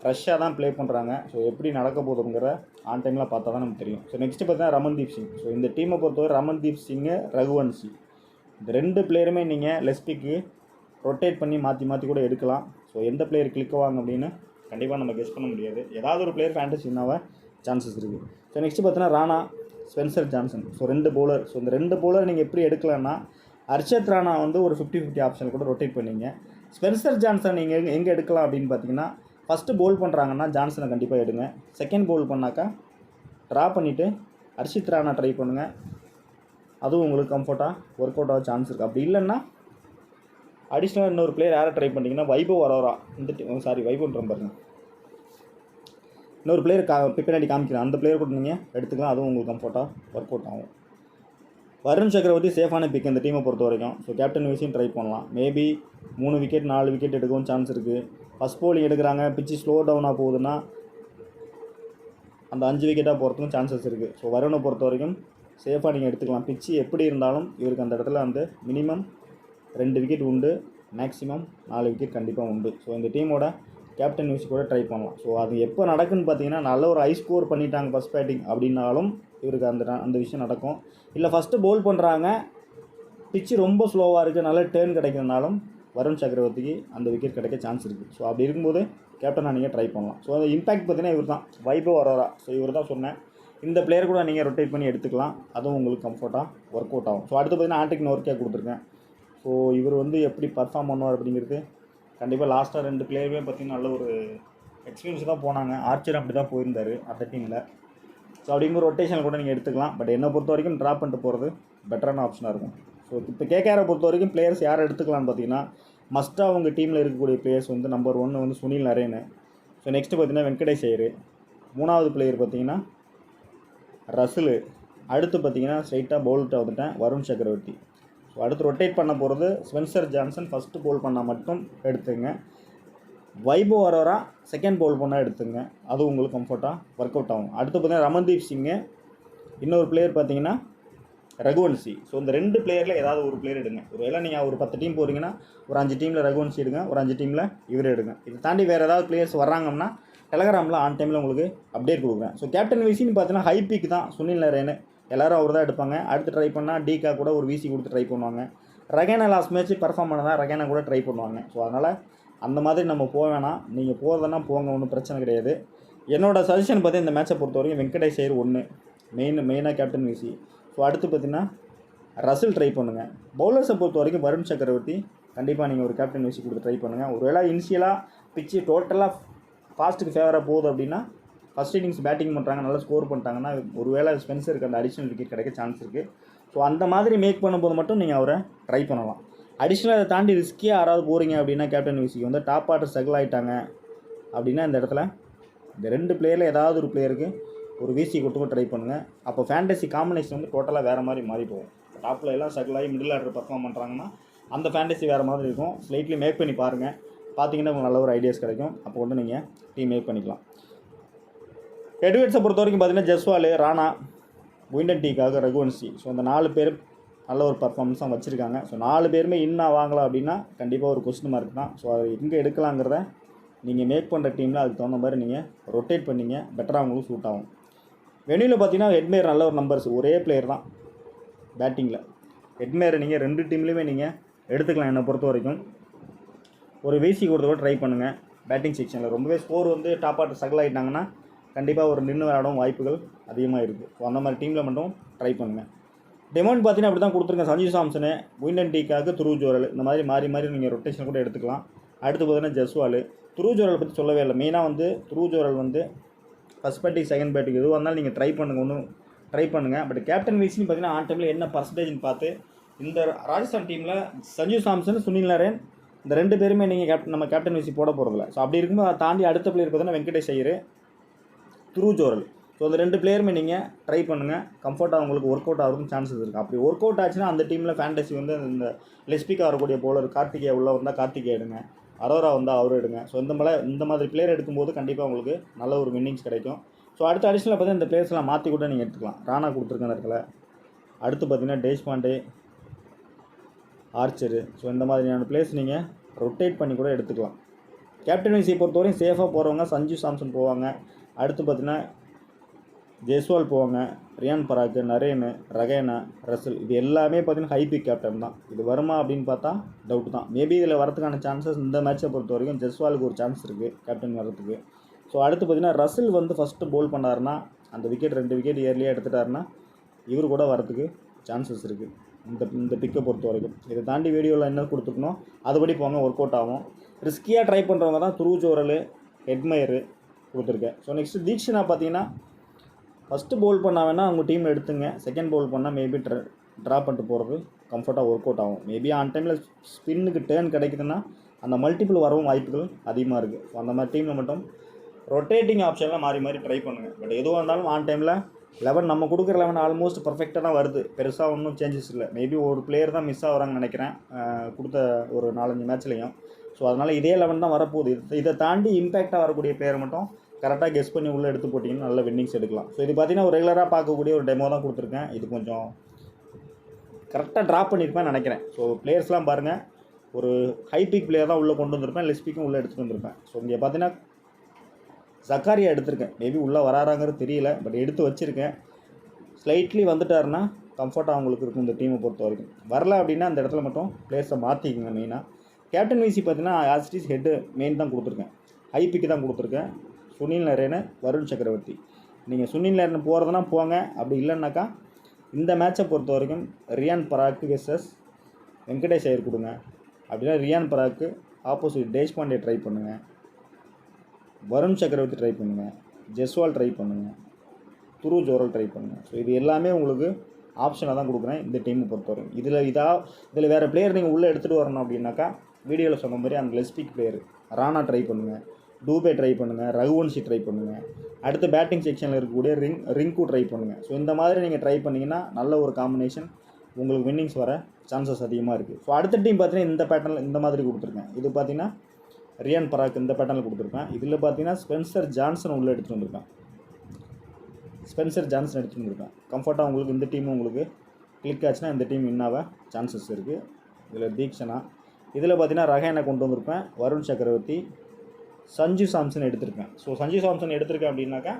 ஃப்ரெஷ்ஷாக தான் ப்ளே பண்ணுறாங்க. ஸோ எப்படி நடக்க போகுதுங்கிற ஆன் டைமில் பார்த்தா தான் நமக்கு தெரியும். ஸோ நெக்ஸ்ட்டு பார்த்தீங்கன்னா ரமன்தீப் சிங். ஸோ இந்த டீமை பொறுத்தவரை ரமன்தீப் சிங்கு, ரகுவன்ஷி இந்த 2 பிளேயருமே நீங்கள் லெஸ்பிக்கு ரொட்டேட் பண்ணி மாற்றி கூட எடுக்கலாம். ஸோ எந்த பிளேயர் கிளிக் ஆவாங்க அப்படின்னு கண்டிப்பாக நம்ம கெஸ் பண்ண முடியாது. ஏதாவது ஒரு பிளேயர் ஃபேண்டசினாவ சான்சஸ் இருக்குது. ஸோ நெக்ஸ்ட்டு பார்த்தீங்கன்னா Rana, Spencer Johnson. So 2 bowler. So இந்த 2 பவுலர் நீங்கள் எப்படி எடுக்கலாம்னா ஹர்ஷத் ராணா வந்து ஒரு 50-50 ஆப்ஷன் கூட ரொட்டேட் பண்ணிங்க. ஸ்பென்சர் ஜான்சன் நீங்கள் எங்கே எடுக்கலாம் அப்படின்னு பார்த்தீங்கன்னா ஃபஸ்ட்டு பவுல் பண்ணுறாங்கன்னா ஜான்சனை கண்டிப்பாக எடுங்க. செகண்ட் பவுல் பண்ணாக்கா ட்ரா பண்ணிவிட்டு ஹர்ஷித் ராணா ட்ரை பண்ணுங்கள், அதுவும் உங்களுக்கு கம்ஃபர்ட்டாக ஒர்க் அவுட் ஆக சான்ஸ் இருக்குது. அப்படி இல்லைன்னா அடிஷ்னலாக இன்னொரு பிளேயர் யாரை ட்ரை பண்ணிங்கன்னா வைபவ் அரோரா, வைபவ்ன்ற பாருங்க, இன்னொரு பிளேயர் பின்னாடி காமிக்கிறேன், அந்த பிளேயர் கூட நீங்கள் எடுத்துக்கலாம், அதுவும் உங்களுக்கு கம்ஃபர்ட்டாக ஒர்க் அவுட் ஆகும். வருண் சக்கரவர்த்தி சேஃபான பிக் இந்த டீமை பொறுத்த வரைக்கும். ஸோ கேப்டன் வைஸையும் ட்ரை பண்ணலாம். மேபி 3 விக்கெட் 4 விக்கெட் எடுக்கவும் சான்ஸ் இருக்குது. ஃபஸ்ட் போலிங் எடுக்கிறாங்க, பிச்சு ஸ்லோ டவுனாக போகுதுன்னா அந்த 5 விக்கெட்டாக போகிறதுக்கும் சான்சஸ் இருக்குது. ஸோ வருணை பொறுத்த வரைக்கும் சேஃபாக நீங்கள் எடுத்துக்கலாம். பிச்சு எப்படி இருந்தாலும் இவருக்கு அந்த இடத்துல வந்து மினிமம் 2 விக்கெட் உண்டு, மேக்ஸிமம் 4 விக்கெட் கண்டிப்பாக உண்டு. ஸோ இந்த டீமோட கேப்டன் வைஸ் கூட ட்ரை பண்ணலாம். ஸோ அது எப்போ நடக்குன்னு பார்த்தீங்கன்னா, நல்ல ஒரு ஹை ஸ்கோர் பண்ணிட்டாங்க ஃபஸ்ட் பேட்டிங் அப்படின்னாலும் இவருக்கு அந்த விஷயம் நடக்கும். இல்லை ஃபஸ்ட்டு பவுல் பண்ணுறாங்க, பிச்சு ரொம்ப ஸ்லோவாக இருக்குது, நல்ல டேர்ன் கிடைக்கிறதுனாலும் வருண் சக்கரவர்த்திக்கு அந்த விக்கெட் கிடைக்க சான்ஸ் இருக்குது. ஸோ அப்படி இருக்கும்போது கேப்டனாக நீங்கள் ட்ரை பண்ணலாம். ஸோ அந்த இம்பாக்ட் பார்த்தீங்கன்னா இவர் தான், வைபவ் அரோரா. ஸோ இவர் தான் சொன்னேன், இந்த பிளேயர் கூட நீங்கள் ரொட்டேட் பண்ணி எடுத்துக்கலாம், அதுவும் உங்களுக்கு கம்ஃபர்ட்டாக ஒர்க் அவுட் ஆகும். ஸோ அடுத்து பார்த்தீங்கன்னா ஆண்ட்ரிக் நோர்க்கியா கொடுத்துருக்கேன். ஸோ இவர் வந்து எப்படி பர்ஃபார்ம் பண்ணுவார் அப்படிங்கிறது கண்டிப்பாக லாஸ்ட்டாக 2 பிளேயருமே பார்த்திங்கன்னா நல்ல ஒரு எக்ஸ்பீரியன்ஸ் தான் போனாங்க. ஆர்ச்சர் அப்படி தான் போயிருந்தார் அந்த டீமில். ஸோ அப்படிங்கிற ரொட்டேஷன் கூட நீங்கள் எடுத்துக்கலாம். பட் என்னை பொறுத்த வரைக்கும் ட்ராப் பண்ணிட்டு போகிறது பெட்டரான ஆப்ஷனாக இருக்கும். ஸோ இப்போ கேகேஆரை பொறுத்த வரைக்கும் பிளேயர்ஸ் யாரை எடுத்துக்கலாம்னு பார்த்தீங்கன்னா, மஸ்ட்டாக அவங்க டீமில் இருக்கக்கூடிய பிளேயர்ஸ் வந்து நம்பர் 1 வந்து சுனில் நரேனு. ஸோ நெக்ஸ்ட்டு பார்த்தீங்கன்னா வெங்கடேஷ் ஐயர். 3வது பிளேயர் பார்த்தீங்கன்னா ரசில். அடுத்து பார்த்தீங்கன்னா ஸ்ட்ரைட்டாக பவுல்கிட்ட வந்துட்டேன் வருண் சக்கரவர்த்தி. ஸோ அடுத்து ரொட்டேட் பண்ண போகிறது ஸ்பென்சர் ஜான்சன். ஃபஸ்ட்டு பவுல் பண்ணால் மட்டும் எடுத்துங்க. வைபவ் அரோரா செகண்ட் பவுல் பண்ணால் எடுத்துங்க, அது உங்களுக்கு கம்ஃபர்ட்டாக ஒர்க் அவுட் ஆகும். அடுத்து பார்த்தீங்கன்னா ரமன்தீப் சிங்கு. இன்னொரு பிளேயர் பார்த்தீங்கன்னா ரகுவன்சி. ஸோ இந்த 2 பிளேயரில் ஏதாவது ஒரு பிளேயர் எடுங்க. ஒருவேளை நீங்கள் ஒரு 10 டீம் போகிறீங்கன்னா ஒரு 5 டீமில் ரகுவன்சி எடுங்க, ஒரு 5 டீமில் இவர் எடுங்க. இதை தாண்டி வேறு ஏதாவது பிளேயர்ஸ் வர்றாங்கன்னா டெலகிராமில் ஆன் டைமில் உங்களுக்கு அப்டேட் கொடுக்குறேன். ஸோ கேப்டன் விசின்னு பார்த்தீங்கன்னா ஹை பீக் தான் சுனில் நரேனு, எல்லோரும் அவர் தான் எடுப்பாங்க. அடுத்து ட்ரை பண்ணால் டிகா கூட ஒரு விசி கொடுத்து ட்ரை பண்ணுவாங்க. ரகேனா லாஸ்ட் மேட்ச் பர்ஃபார்ம் பண்ணதான் ரகேனா கூட ட்ரை பண்ணுவாங்க. ஸோ அதனால் அந்த மாதிரி நம்ம போக வேணாம். நீங்கள் போகிறதுனா போங்க, ஒன்றும் பிரச்சனை கிடையாது. என்னோடய சஜஷன் பார்த்து இந்த மேட்சை பொறுத்த வரைக்கும் வெங்கடேஷ் ஐயர் 1 மெயினாக கேப்டன் விசி. ஸோ அடுத்து பார்த்தீங்கன்னா ரசில் ட்ரை பண்ணுங்கள். பவுலர்ஸை பொறுத்த வரைக்கும் வருண் சக்கரவர்த்தி கண்டிப்பாக நீங்கள் ஒரு கேப்டன் விசி கொடுத்து ட்ரை பண்ணுங்கள். ஒரு வேளை இனிஷியலாக பிச்சு டோட்டலாக ஃபாஸ்ட்டுக்கு ஃபேவராக போகுது அப்படின்னா, ஃபஸ்ட் இன்னிங்ஸ் பேட்டிங் பண்ணுறாங்க, நல்லா ஸ்கோர் பண்ணிட்டாங்கன்னா ஒரு வேளை ஸ்பென்சருக்கு அந்த அடிஷ்னல் விக்கெட் கிடைக்க சான்ஸ் இருக்குது. ஸோ அந்த மாதிரி மேக் பண்ணும்போது மட்டும் நீங்கள் அவரை ட்ரை பண்ணலாம். அடிஷ்னலாக அதை தாண்டி ரிஸ்கியாக யாராவது போகிறீங்க அப்படின்னா கேப்டன் விசிக்கு வந்து டாப் ஆர்டர் ஸ்ட்ரகிள் ஆகிட்டாங்க அப்படின்னா இந்த இடத்துல இந்த 2 பிளேயரில் ஏதாவது ஒரு பிளேயருக்கு ஒரு விசி கொடுத்து ட்ரை பண்ணுங்கள். அப்போ ஃபேண்டசி காம்பினேஷன் வந்து டோட்டலாக வேறு மாதிரி மாறி போகும். டாப்பில் எல்லாம் ஸ்ட்ரகிள் ஆகி மிடில் ஆர்டர் பர்ஃபார்ம் பண்ணுறாங்கன்னா அந்த ஃபேண்டசி வேறு மாதிரி இருக்கும். ஸ்லைட்லி மேக் பண்ணி பாருங்கள், பார்த்தீங்கன்னா உங்களுக்கு நல்ல ஒரு ஐடியாஸ் கிடைக்கும். அப்போ வந்து நீங்கள் டீம் மேக் பண்ணிக்கலாம். ஹெட்வேட்ஸை பொறுத்த வரைக்கும் பார்த்தீங்கன்னா ஜஸ்வால், ராணா, விண்டன் டீக்காக ரகுவன்சி. ஸோ அந்த 4 பேர் நல்ல ஒரு பர்ஃபார்மன்ஸாக வச்சுருக்காங்க. ஸோ 4 பேருமே வாங்கலாம் அப்படின்னா கண்டிப்பாக ஒரு கொஸ்டின் மார்க் தான். ஸோ அதை எங்கே எடுக்கலாங்கிறத நீங்கள் மேக் பண்ணுற டீமில் அதுக்கு தகுந்த மாதிரி நீங்கள் ரொட்டேட் பண்ணிங்க, பெட்டராக அவங்களுக்கு சூட் ஆகும். வெனியில் பார்த்தீங்கன்னா ஹெட்மேயர் நல்ல ஒரு நம்பர்ஸ், ஒரே பிளேயர் தான் பேட்டிங்கில். ஹெட்மேயரை நீங்கள் 2 டீம்லேயுமே நீங்கள் எடுத்துக்கலாம். என்னை பொறுத்த வரைக்கும் ஒரு விசி கொடுத்து கூட ட்ரை பண்ணுங்கள். பேட்டிங் செக்ஷனில் ரொம்பவே ஸ்கோர் வந்து டாப் ஆர்டர் ஸ்ட்ரகிள் ஆகிட்டாங்கன்னா கண்டிப்பாக ஒரு நின்று விளையாடும் வாய்ப்புகள் அதிகமாக இருக்குது. ஸோ அந்த மாதிரி டீமில் மட்டும் ட்ரை பண்ணுங்கள். டெமௌண்ட் பார்த்தீங்கன்னா அப்படி தான் கொடுத்துருங்க. சஞ்சு சாம்சனு, விண்டன் டீக்காக துருவ் ஜோரல், இந்த மாதிரி மாறி நீங்கள் ரொட்டேஷன் கூட எடுத்துக்கலாம். அடுத்து பார்த்தீங்கன்னா ஜஸ்வால். துருவ் ஜோரல் பற்றி சொல்லவே இல்லை. மெயினாக வந்து துருவ் ஜோரல் வந்து ஃபஸ்ட் பேட்டிங் செகண்ட் பேட்டிங் எதுவாக இருந்தாலும் நீங்கள் ட்ரை பண்ணுங்கள், ஒன்றும் ட்ரை பண்ணுங்கள். பட் கேப்டன் விசின்னு பார்த்தீங்கன்னா ஆன் டைமில் என்ன பர்சன்டேஜ்னு பார்த்து இந்த ராஜஸ்தான் டீமில் சஞ்சு சாம்சன், சுனில் நரேன் இந்த 2 பேருமே நீங்கள் நம்ம கேப்டன் விசி போட போகிறதில்ல. ஸோ அப்படி இருக்கும்போது அதை தாண்டி அடுத்த பிளேயர் பார்த்தீங்கன்னா வெங்கடேஷ் ஐயர், துருவ் ஜோரல். ஸோ அந்த 2 பிளேயருமே நீங்கள் ட்ரை பண்ணுங்கள். கம்ஃபர்ட்டாக உங்களுக்கு ஒர்க் அவுட் ஆகிறதுக்கும் சான்சஸ் இருக்குது. அப்படி ஒர்க் அவுட் ஆச்சுன்னா அந்த டீமில் ஃபேண்டசி வந்து இந்த லெஸ்பிக்காக வரக்கூடிய போலர் கார்த்திகேயா உள்ளே வந்தால் கார்த்திகேயா எடுங்க, அரோரா வந்தால் அவரும் எடுங்க. ஸோ இந்த மாதிரி பிளேயர் எடுக்கும்போது கண்டிப்பாக உங்களுக்கு நல்ல ஒரு வின்னிங்ஸ் கிடைக்கும். ஸோ அடுத்த அடிஷனலாக பார்த்தீங்கன்னா இந்த பிளேயர்ஸ்லாம் மாற்றி கூட நீங்கள் எடுத்துக்கலாம். ராணா கொடுத்துருக்க இடத்துல. அடுத்து பார்த்தீங்கன்னா தேஷ்பாண்டே, ஆர்ச்சரு. ஸோ இந்த மாதிரியான பிளேயர்ஸ் நீங்கள் ரொட்டேட் பண்ணி கூட எடுத்துக்கலாம். கேப்டன் விசியை பொறுத்தவரையும் சேஃபாக போகிறவங்க சஞ்சு சாம்சன் போவாங்க. அடுத்து பார்த்தீங்கன்னா ஜெய்ஸ்வால் போவாங்க, ரியான் பராக், நரேனு, ரகேனா, ரசில். இது எல்லாமே பார்த்தீங்கன்னா ஹை பிக் கேப்டன் தான். இது வருமா அப்படின்னு பார்த்தா டவுட் தான். மேபி இதில் வரதுக்கான சான்சஸ் இந்த மேட்சை பொறுத்த வரைக்கும் ஜெய்ஸ்வாலுக்கு ஒரு சான்ஸ் இருக்குது கேப்டன் வரதுக்கு. ஸோ அடுத்து பார்த்தீங்கன்னா ரசில் வந்து ஃபஸ்ட்டு பவுல் பண்ணாருன்னா அந்த விக்கெட் 2 விக்கெட் இயர்லியாக எடுத்துட்டாருன்னா இவர் கூட வரதுக்கு சான்சஸ் இருக்குது இந்த பிக்கை பொறுத்த வரைக்கும். இதை தாண்டி வீடியோவில் என்ன கொடுத்துருக்கணும் அதுபடி போங்க, ஒர்க் அவுட் ஆகும். ரிஸ்கியாக ட்ரை பண்ணுறவங்க தான் துருவ் ஜோரல், ஹெட்மயரு கொடுத்துருக்கேன். ஸோ நெக்ஸ்ட்டு தீக்ஷனா பார்த்தீங்கன்னா ஃபஸ்ட்டு பவுல் பண்ணால் வேணால் அவங்க டீமில் எடுத்துங்க. செகண்ட் பவுல் பண்ணால் மேபி ட்ரா பண்ணிட்டு போகிறது கம்ஃபர்ட்டாக ஒர்க் அவுட் ஆகும். மேபி ஆன் டைமில் ஸ்பின்னுக்கு டேர்ன் கிடைக்குதுன்னா அந்த மல்டிபிள் வரவும் வாய்ப்புகள் அதிகமாக இருக்குது. ஸோ அந்த மாதிரி டீமில் மட்டும் ரொட்டேட்டிங் ஆப்ஷன்லாம் மாறி ட்ரை பண்ணுங்கள். பட் எதுவாக இருந்தாலும் ஆன் டைமில் 11 நம்ம கொடுக்குற 11 ஆல்மோஸ்ட் பர்ஃபெக்டாக தான் வருது. பெருசாக ஒன்றும் சேஞ்சஸ் இல்லை. மேபி ஒரு பிளேயர் தான் மிஸ் ஆகிறாங்கன்னு நினைக்கிறேன் கொடுத்த ஒரு 4-5 மேட்ச்லேயும். ஸோ அதனால் இதே 11 தான் வரப்போகுது. இதை தாண்டி இம்பேக்டாக வரக்கூடிய பிளேயர் மட்டும் கரெக்டாக கெஸ் பண்ணி உள்ளே எடுத்து போட்டிங்கன்னா நல்ல வின்னிங்ஸ் எடுக்கலாம். ஸோ இது பார்த்தீங்கன்னா ஒரு ரெகுலராக பார்க்கக்கூடிய ஒரு டெமோ தான் கொடுத்துருக்கேன். இது கொஞ்சம் கரெக்டாக ட்ராப் பண்ணியிருப்பேன் நினைக்கிறேன். ஸோ பிளேயர்ஸ்லாம் பாருங்கள், ஒரு ஹை பிக் பிளேயர் தான் உள்ளே கொண்டு வந்திருப்பேன், லெஸ் பிக்கும் உள்ளே எடுத்துகிட்டு வந்திருப்பேன். ஸோ இங்கே பார்த்தீங்கன்னா ஜக்காரியா எடுத்திருக்கேன். மேபி உள்ளே வராறாங்கிறது தெரியல, பட் எடுத்து வச்சுருக்கேன். ஸ்லைட்லி வந்துட்டாருன்னா கம்ஃபர்ட்டாக அவங்களுக்கு இருக்கும் இந்த டீமை பொறுத்த வரைக்கும். வரல அப்படின்னா அந்த இடத்துல மட்டும் பிளேயர்ஸை மாற்றிக்கங்க. மெயினாக கேப்டன் விசி பார்த்தீங்கன்னா ஆஸ்டிஸ் ஹெட்டு மெயின் தான் கொடுத்துருக்கேன், ஹை பிக்கு தான் கொடுத்துருக்கேன். சுனில் நரேனு, வருண் சக்கரவர்த்தி. நீங்கள் சுனில் நரேன் போகிறதுனா போங்க, அப்படி இல்லைன்னாக்கா இந்த மேட்சை பொறுத்த வரைக்கும் ரியான் பராக் வெர்சஸ் வெங்கடேஷ் ஐயர் கொடுங்க. அப்படின்னா ரியான் பராக்கு ஆப்போசிட் தேஷ்பாண்டே ட்ரை பண்ணுங்கள், வருண் சக்கரவர்த்தி ட்ரை பண்ணுங்கள், ஜெஸ்வால் ட்ரை பண்ணுங்கள், துரு ஜோரல் ட்ரை பண்ணுங்கள். ஸோ இது எல்லாமே உங்களுக்கு ஆப்ஷனாக தான் கொடுக்குறேன் இந்த டீமை பொறுத்தவரைக்கும். இதில் வேறு பிளேயர் நீங்கள் உள்ளே எடுத்துகிட்டு வரணும் அப்படின்னாக்கா வீடியோவில் சொன்ன மாதிரி அந்த லெஸ்பிக் பிளேயர் ராணா ட்ரை பண்ணுங்கள், டூபே ட்ரை பண்ணுங்கள், ரகுவன்ஷி ட்ரை பண்ணுங்கள், அடுத்து பேட்டிங் செக்ஷனில் இருக்கக்கூடிய ரிங்கு ட்ரை பண்ணுங்கள். ஸோ இந்த மாதிரி நீங்கள் ட்ரை பண்ணிங்கன்னா நல்ல ஒரு காம்பினேஷன் உங்களுக்கு வின்னிங்ஸ் வர சான்சஸ் அதிகமாக இருக்குது. ஸோ அடுத்த டீம் பார்த்தீங்கன்னா இந்த பேட்டர்னில் இந்த மாதிரி கொடுத்துருக்கேன். இது பார்த்தீங்கன்னா ரியான் பராக் இந்த பேட்டர்னில் கொடுத்துருப்பேன். இதில் பார்த்தீங்கன்னா ஸ்பென்சர் ஜான்சன் உள்ளே எடுத்துகிட்டு வந்திருப்பேன். கம்ஃபர்ட்டாக உங்களுக்கு இந்த டீம் உங்களுக்கு கிளிக் ஆச்சுன்னா இந்த டீம் வின் ஆக சான்சஸ் இருக்குது. இதில் தீக்ஷனா, இதில் பார்த்தீங்கன்னா ரஹேனை கொண்டு வந்திருப்பேன், வருண் சக்கரவர்த்தி, சஞ்சு சாம்சன் எடுத்திருக்கேன். ஸோ சஞ்சு சாம்சன் எடுத்திருக்கேன் அப்படின்னாக்கா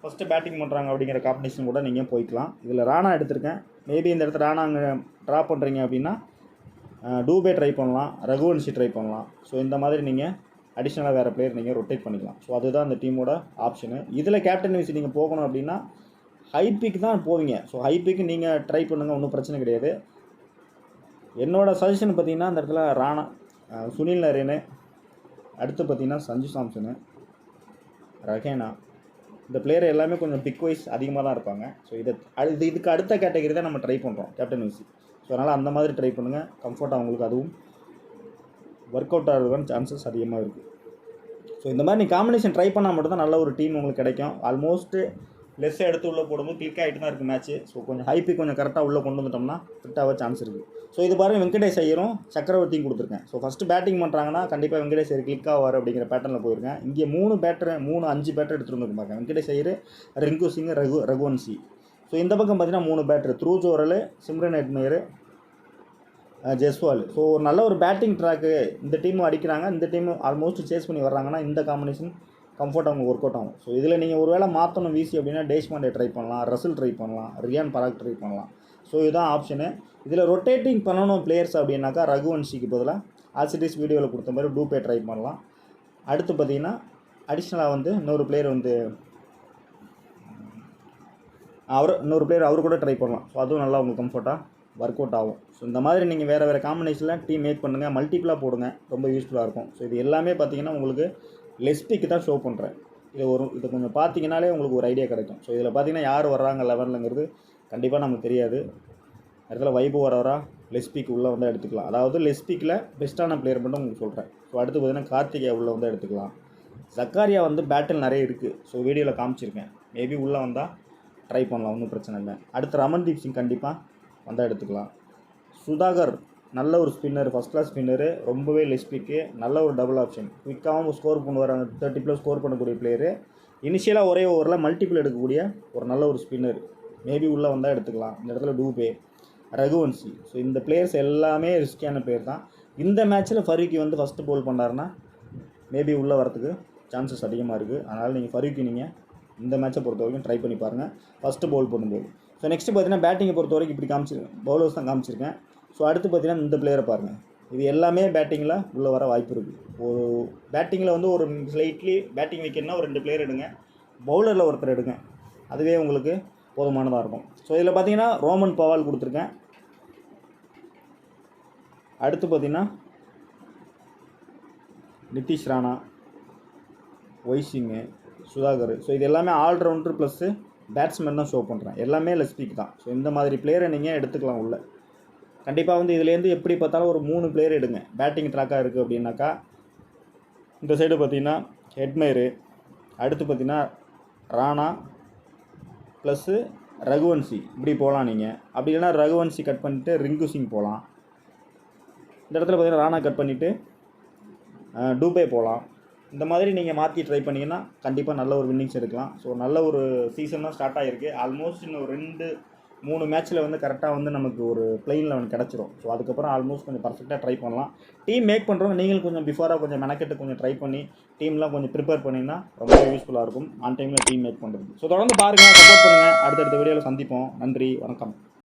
ஃபஸ்ட்டு பேட்டிங் பண்ணுறாங்க அப்படிங்கிற காம்படிஷன் கூட நீங்கள் போய்க்கலாம். இதில் ராணா எடுத்திருக்கேன். மேபி இந்த இடத்துல ராணா அங்கே ட்ராப் பண்ணுறீங்க அப்படின்னா டூபே ட்ரை பண்ணலாம், ரகுவன்ஷி ட்ரை பண்ணலாம். ஸோ இந்த மாதிரி நீங்கள் அடிஷ்னலாக வேறு பிளேயர் நீங்கள் ரொட்டேட் பண்ணிக்கலாம். ஸோ அதுதான் அந்த டீமோட ஆப்ஷனு. இதில் கேப்டன் வைஸ் நீங்கள் போகணும் அப்படின்னா ஹை பிக் தான் போவீங்க. ஸோ ஹை பிக் நீங்கள் ட்ரை பண்ணுங்கள், ஒன்றும் பிரச்சனை கிடையாது. என்னோடய சஜஷன் பார்த்தீங்கன்னா அந்த இடத்துல ராணா, சுனில் நரேனு, அடுத்து பார்த்தீங்கன்னா சஞ்சு சாம்சனு, ரஹேனா, இந்த பிளேயர் எல்லாமே கொஞ்சம் பிக் வைஸ் அதிகமாக தான் இருப்பாங்க. ஸோ இதுக்கு அடுத்த கேட்டகரி தான் நம்ம ட்ரை பண்ணுறோம் கேப்டன் வைஸ். ஸோ அதனால் அந்த மாதிரி ட்ரை பண்ணுங்கள், கம்ஃபர்ட்டாக உங்களுக்கு அதுவும் ஒர்க் அவுட் ஆகிறதுக்கான சான்சஸ் அதிகமாக இருக்குது. ஸோ இந்த மாதிரி நீ காம்பினேஷன் ட்ரை பண்ணால் மட்டும் தான் நல்ல ஒரு டீம் உங்களுக்கு கிடைக்கும். ஆல்மோஸ்ட்டு லெஸ்ஸை எடுத்து உள்ளே போடும்போது கிளிக் ஆகிட்டு தான் இருக்குது மேட்ச்சு. ஸோ கொஞ்சம் ஹைப்பி கொஞ்சம் கரெக்டாக உள்ளே கொண்டு வந்துட்டோம்னா ஃபிட்டாக சான்ஸ் இருக்குது. ஸோ இது பாருங்கள், வெங்கடேஷ் ஐயரும் சக்கரவர்த்தியும் கொடுத்துருக்கேன். ஸோ ஃபஸ்ட்டு பேட்டிங் பண்ணுறாங்கன்னா கண்டிப்பாக வெங்கடேஷ் ஐயர் கிளிக் ஆவார் அப்படிங்கிற பேட்டர்னில் போயிருக்கேன். இங்கே 5 பேட்டர் எடுத்துகிட்டு வந்து பார்க்கேன். வெங்கடேஷ் ஐயர், ரிங்கு சிங், ரகுவன்ஷி. ஸோ இந்த பக்கம் பார்த்தீங்கன்னா 3 batter, Dhruv Jurel, Shimron Hetmyer, Jaiswal. So ஒரு நல்ல ஒரு பேட்டிங் ட்ராக்கு இந்த டீமும் அடிக்கிறாங்க. இந்த டீமும் ஆல்மோஸ்ட் சேஸ் பண்ணி வர்றாங்கன்னா இந்த காம்பினேஷன் கம்ஃபர்ட் அவங்க ஒர்க் அவுட் ஆகும். ஸோ இதில் நீங்கள் ஒரு வேளை மாற்றணும் வீசி அப்படின்னா தேஷ்பாண்டே ட்ரை பண்ணலாம், ரசல் ட்ரை பண்ணலாம், ரியான் பராக் ட்ரை பண்ணலாம். ஸோ இதுதான் ஆப்ஷனு. இதில் ரொட்டேட்டிங் பண்ணணும் பிளேயர்ஸ் அப்படின்னாக்கா ரகுவன்ஷிக்கு பதிலாக ஆசிட்டிஸ் வீடியோவில் கொடுத்த மாதிரி டூபே ட்ரை பண்ணலாம். அடுத்து பார்த்தீங்கன்னா அடிஷ்னலாக வந்து இன்னொரு பிளேயர் அவர் கூட ட்ரை பண்ணலாம். ஸோ அதுவும் நல்லா உங்களுக்கு கம்ஃபர்ட்டாக ஒர்க் அவுட் ஆகும். ஸோ இந்த மாதிரி நீங்கள் வேறு காம்பினேஷனில் டீம் மேக் பண்ணுங்கள், மல்டிபிளாக போடுங்க, ரொம்ப யூஸ்ஃபுல்லாக இருக்கும். ஸோ இது எல்லாமே பார்த்தீங்கன்னா உங்களுக்கு லெஸ்பிக்கு தான் ஷோ பண்ணுறேன். இதை கொஞ்சம் பார்த்தீங்கனாலே உங்களுக்கு ஒரு ஐடியா கிடைக்கும். ஸோ இதில் பார்த்தீங்கன்னா யார் வர்றாங்க 11ங்கிறது கண்டிப்பாக நமக்கு தெரியாது. இடத்துல வைபு வரவரா லெஸ்பிக்கு உள்ளே வந்து எடுத்துக்கலாம். அதாவது லெஸ்பிக்கில் பெஸ்ட்டான பிளேயர் மட்டும் உங்களுக்கு சொல்கிறேன். ஸோ அடுத்து பார்த்தீங்கன்னா கார்த்திகேயா உள்ளே வந்து எடுத்துக்கலாம். ஜக்காரியா வந்து பேட்டில் நிறைய இருக்குது. ஸோ வீடியோவில் காமிச்சிருக்கேன். மேபி உள்ளே வந்தால் ட்ரை பண்ணலாம், ஒன்றும் பிரச்சனை இல்லை. அடுத்து ரமன்தீப் சிங் கண்டிப்பாக வந்தால் எடுத்துக்கலாம். சுதாகர் நல்ல ஒரு ஸ்பின்னர், ஃபஸ்ட் கிளாஸ் ஸ்பின்னரு, ரொம்பவே லெஸ்பிக்கு, நல்ல ஒரு டபுள் ஆப்ஷன், குயிக்காகவும் ஸ்கோர் பண்ணுவார். 30+ ஸ்கோர் பண்ணக்கூடிய பிளேயரு, இனிஷியலாக ஒரே ஓவரில் மல்டிபிள் எடுக்கக்கூடிய ஒரு நல்ல ஒரு ஸ்பின்னர். மேபி உள்ளே வந்தால் எடுத்துக்கலாம். இந்த இடத்துல டூபே, ரகுவன்ஷி. ஸோ இந்த பிளேயர்ஸ் எல்லாமே ரிஸ்கியான பிளேயர் தான். இந்த மேட்ச்சில் ஃபரூக்கி வந்து ஃபஸ்ட்டு போல் பண்ணாருன்னா மேபி உள்ளே வரத்துக்கு சான்சஸ் அதிகமாக இருக்குது. அதனால் நீங்கள் ஃபரூக்கி இந்த மேட்சை பொறுத்த வரைக்கும் ட்ரை பண்ணி பாருங்கள் ஃபஸ்ட்டு பவுல் பண்ணும்போது. ஸோ நெக்ஸ்ட்டு பார்த்தீங்கன்னா பேட்டிங்கை பொறுத்த வரைக்கும் இப்படி பவுலர்ஸ் தான் காமிச்சிருக்கேன். ஸோ அடுத்து பார்த்தீங்கன்னா இந்த பிளேயரை பாருங்கள். இது எல்லாமே பேட்டிங்கில் உள்ளே வர வாய்ப்பு இருக்குது. ஒரு பேட்டிங்கில் வந்து ஒரு ஸ்லைட்லி பேட்டிங் வைக்கணும்னா ஒரு 2 பிளேயர் எடுங்க, பவுலரில் ஒருத்தர் எடுங்க, அதுவே உங்களுக்கு போதுமானதாக இருக்கும். ஸோ இதில் பார்த்தீங்கன்னா ரோமன் பவால் கொடுத்துருக்கேன். அடுத்து பார்த்தீங்கன்னா நிதிஷ் ராணா, ஒய்சிங்கு, சுதாகர். ஸோ இது எல்லாமே ஆல்ரவுண்டர் ப்ளஸ்ஸு பேட்ஸ்மேன் தான் ஷோ பண்ணுறேன். எல்லாமே லெஸ்பிக் தான். ஸோ இந்த மாதிரி பிளேயரை நீங்கள் எடுத்துக்கலாம் உள்ள. கண்டிப்பாக வந்து இதுலேருந்து எப்படி பார்த்தாலும் ஒரு 3 பிளேயர் எடுங்க. பேட்டிங் ட்ராக்காக இருக்குது அப்படின்னாக்கா இந்த சைடு பார்த்தீங்கன்னா ஹெட்மேரு, அடுத்து பார்த்தீங்கன்னா ராணா ப்ளஸ்ஸு ரகுவன்ஷி, இப்படி போகலாம் நீங்கள். அப்படி இல்லைனா ரகுவன்ஷி கட் பண்ணிவிட்டு ரிங்கு சிங் போகலாம். இந்த இடத்துல பார்த்தீங்கன்னா ராணா கட் பண்ணிவிட்டு டூபே போகலாம். இந்த மாதிரி நீங்கள் மாற்றி ட்ரை பண்ணிங்கன்னா கண்டிப்பாக நல்ல ஒரு வின்னிங்ஸ் எடுக்கலாம். ஸோ நல்ல ஒரு சீசன் தான் ஸ்டார்ட் ஆகிருக்கு. ஆல்மோஸ்ட் இன்னும் 2-3 மேட்ச்சில் வந்து கரெக்டாக வந்து நமக்கு ஒரு பிளெயின் லெவன் கிடச்சிரும். ஸோ அதுக்கப்புறம் ஆல்மோஸ்ட் கொஞ்சம் பர்ஃபெக்டாக ட்ரை பண்ணலாம். டீம் மேக் பண்ணுறவங்க நீங்களும் கொஞ்சம் பிஃபோராக கொஞ்சம் மெனக்கெட்டு கொஞ்சம் ட்ரை பண்ணி டீம்லாம் கொஞ்சம் ப்ரிப்பேர் பண்ணிங்கன்னா ரொம்ப யூஸ்ஃபுல்லாக இருக்கும் ஆன் டைமில் டீம் மேக் பண்ணுறது. ஸோ தொடர்ந்து பாருங்கள், சப்போர்ட் பண்ணுங்கள். அடுத்தடுத்த வீடியோவில் சந்திப்போம். நன்றி, வணக்கம்.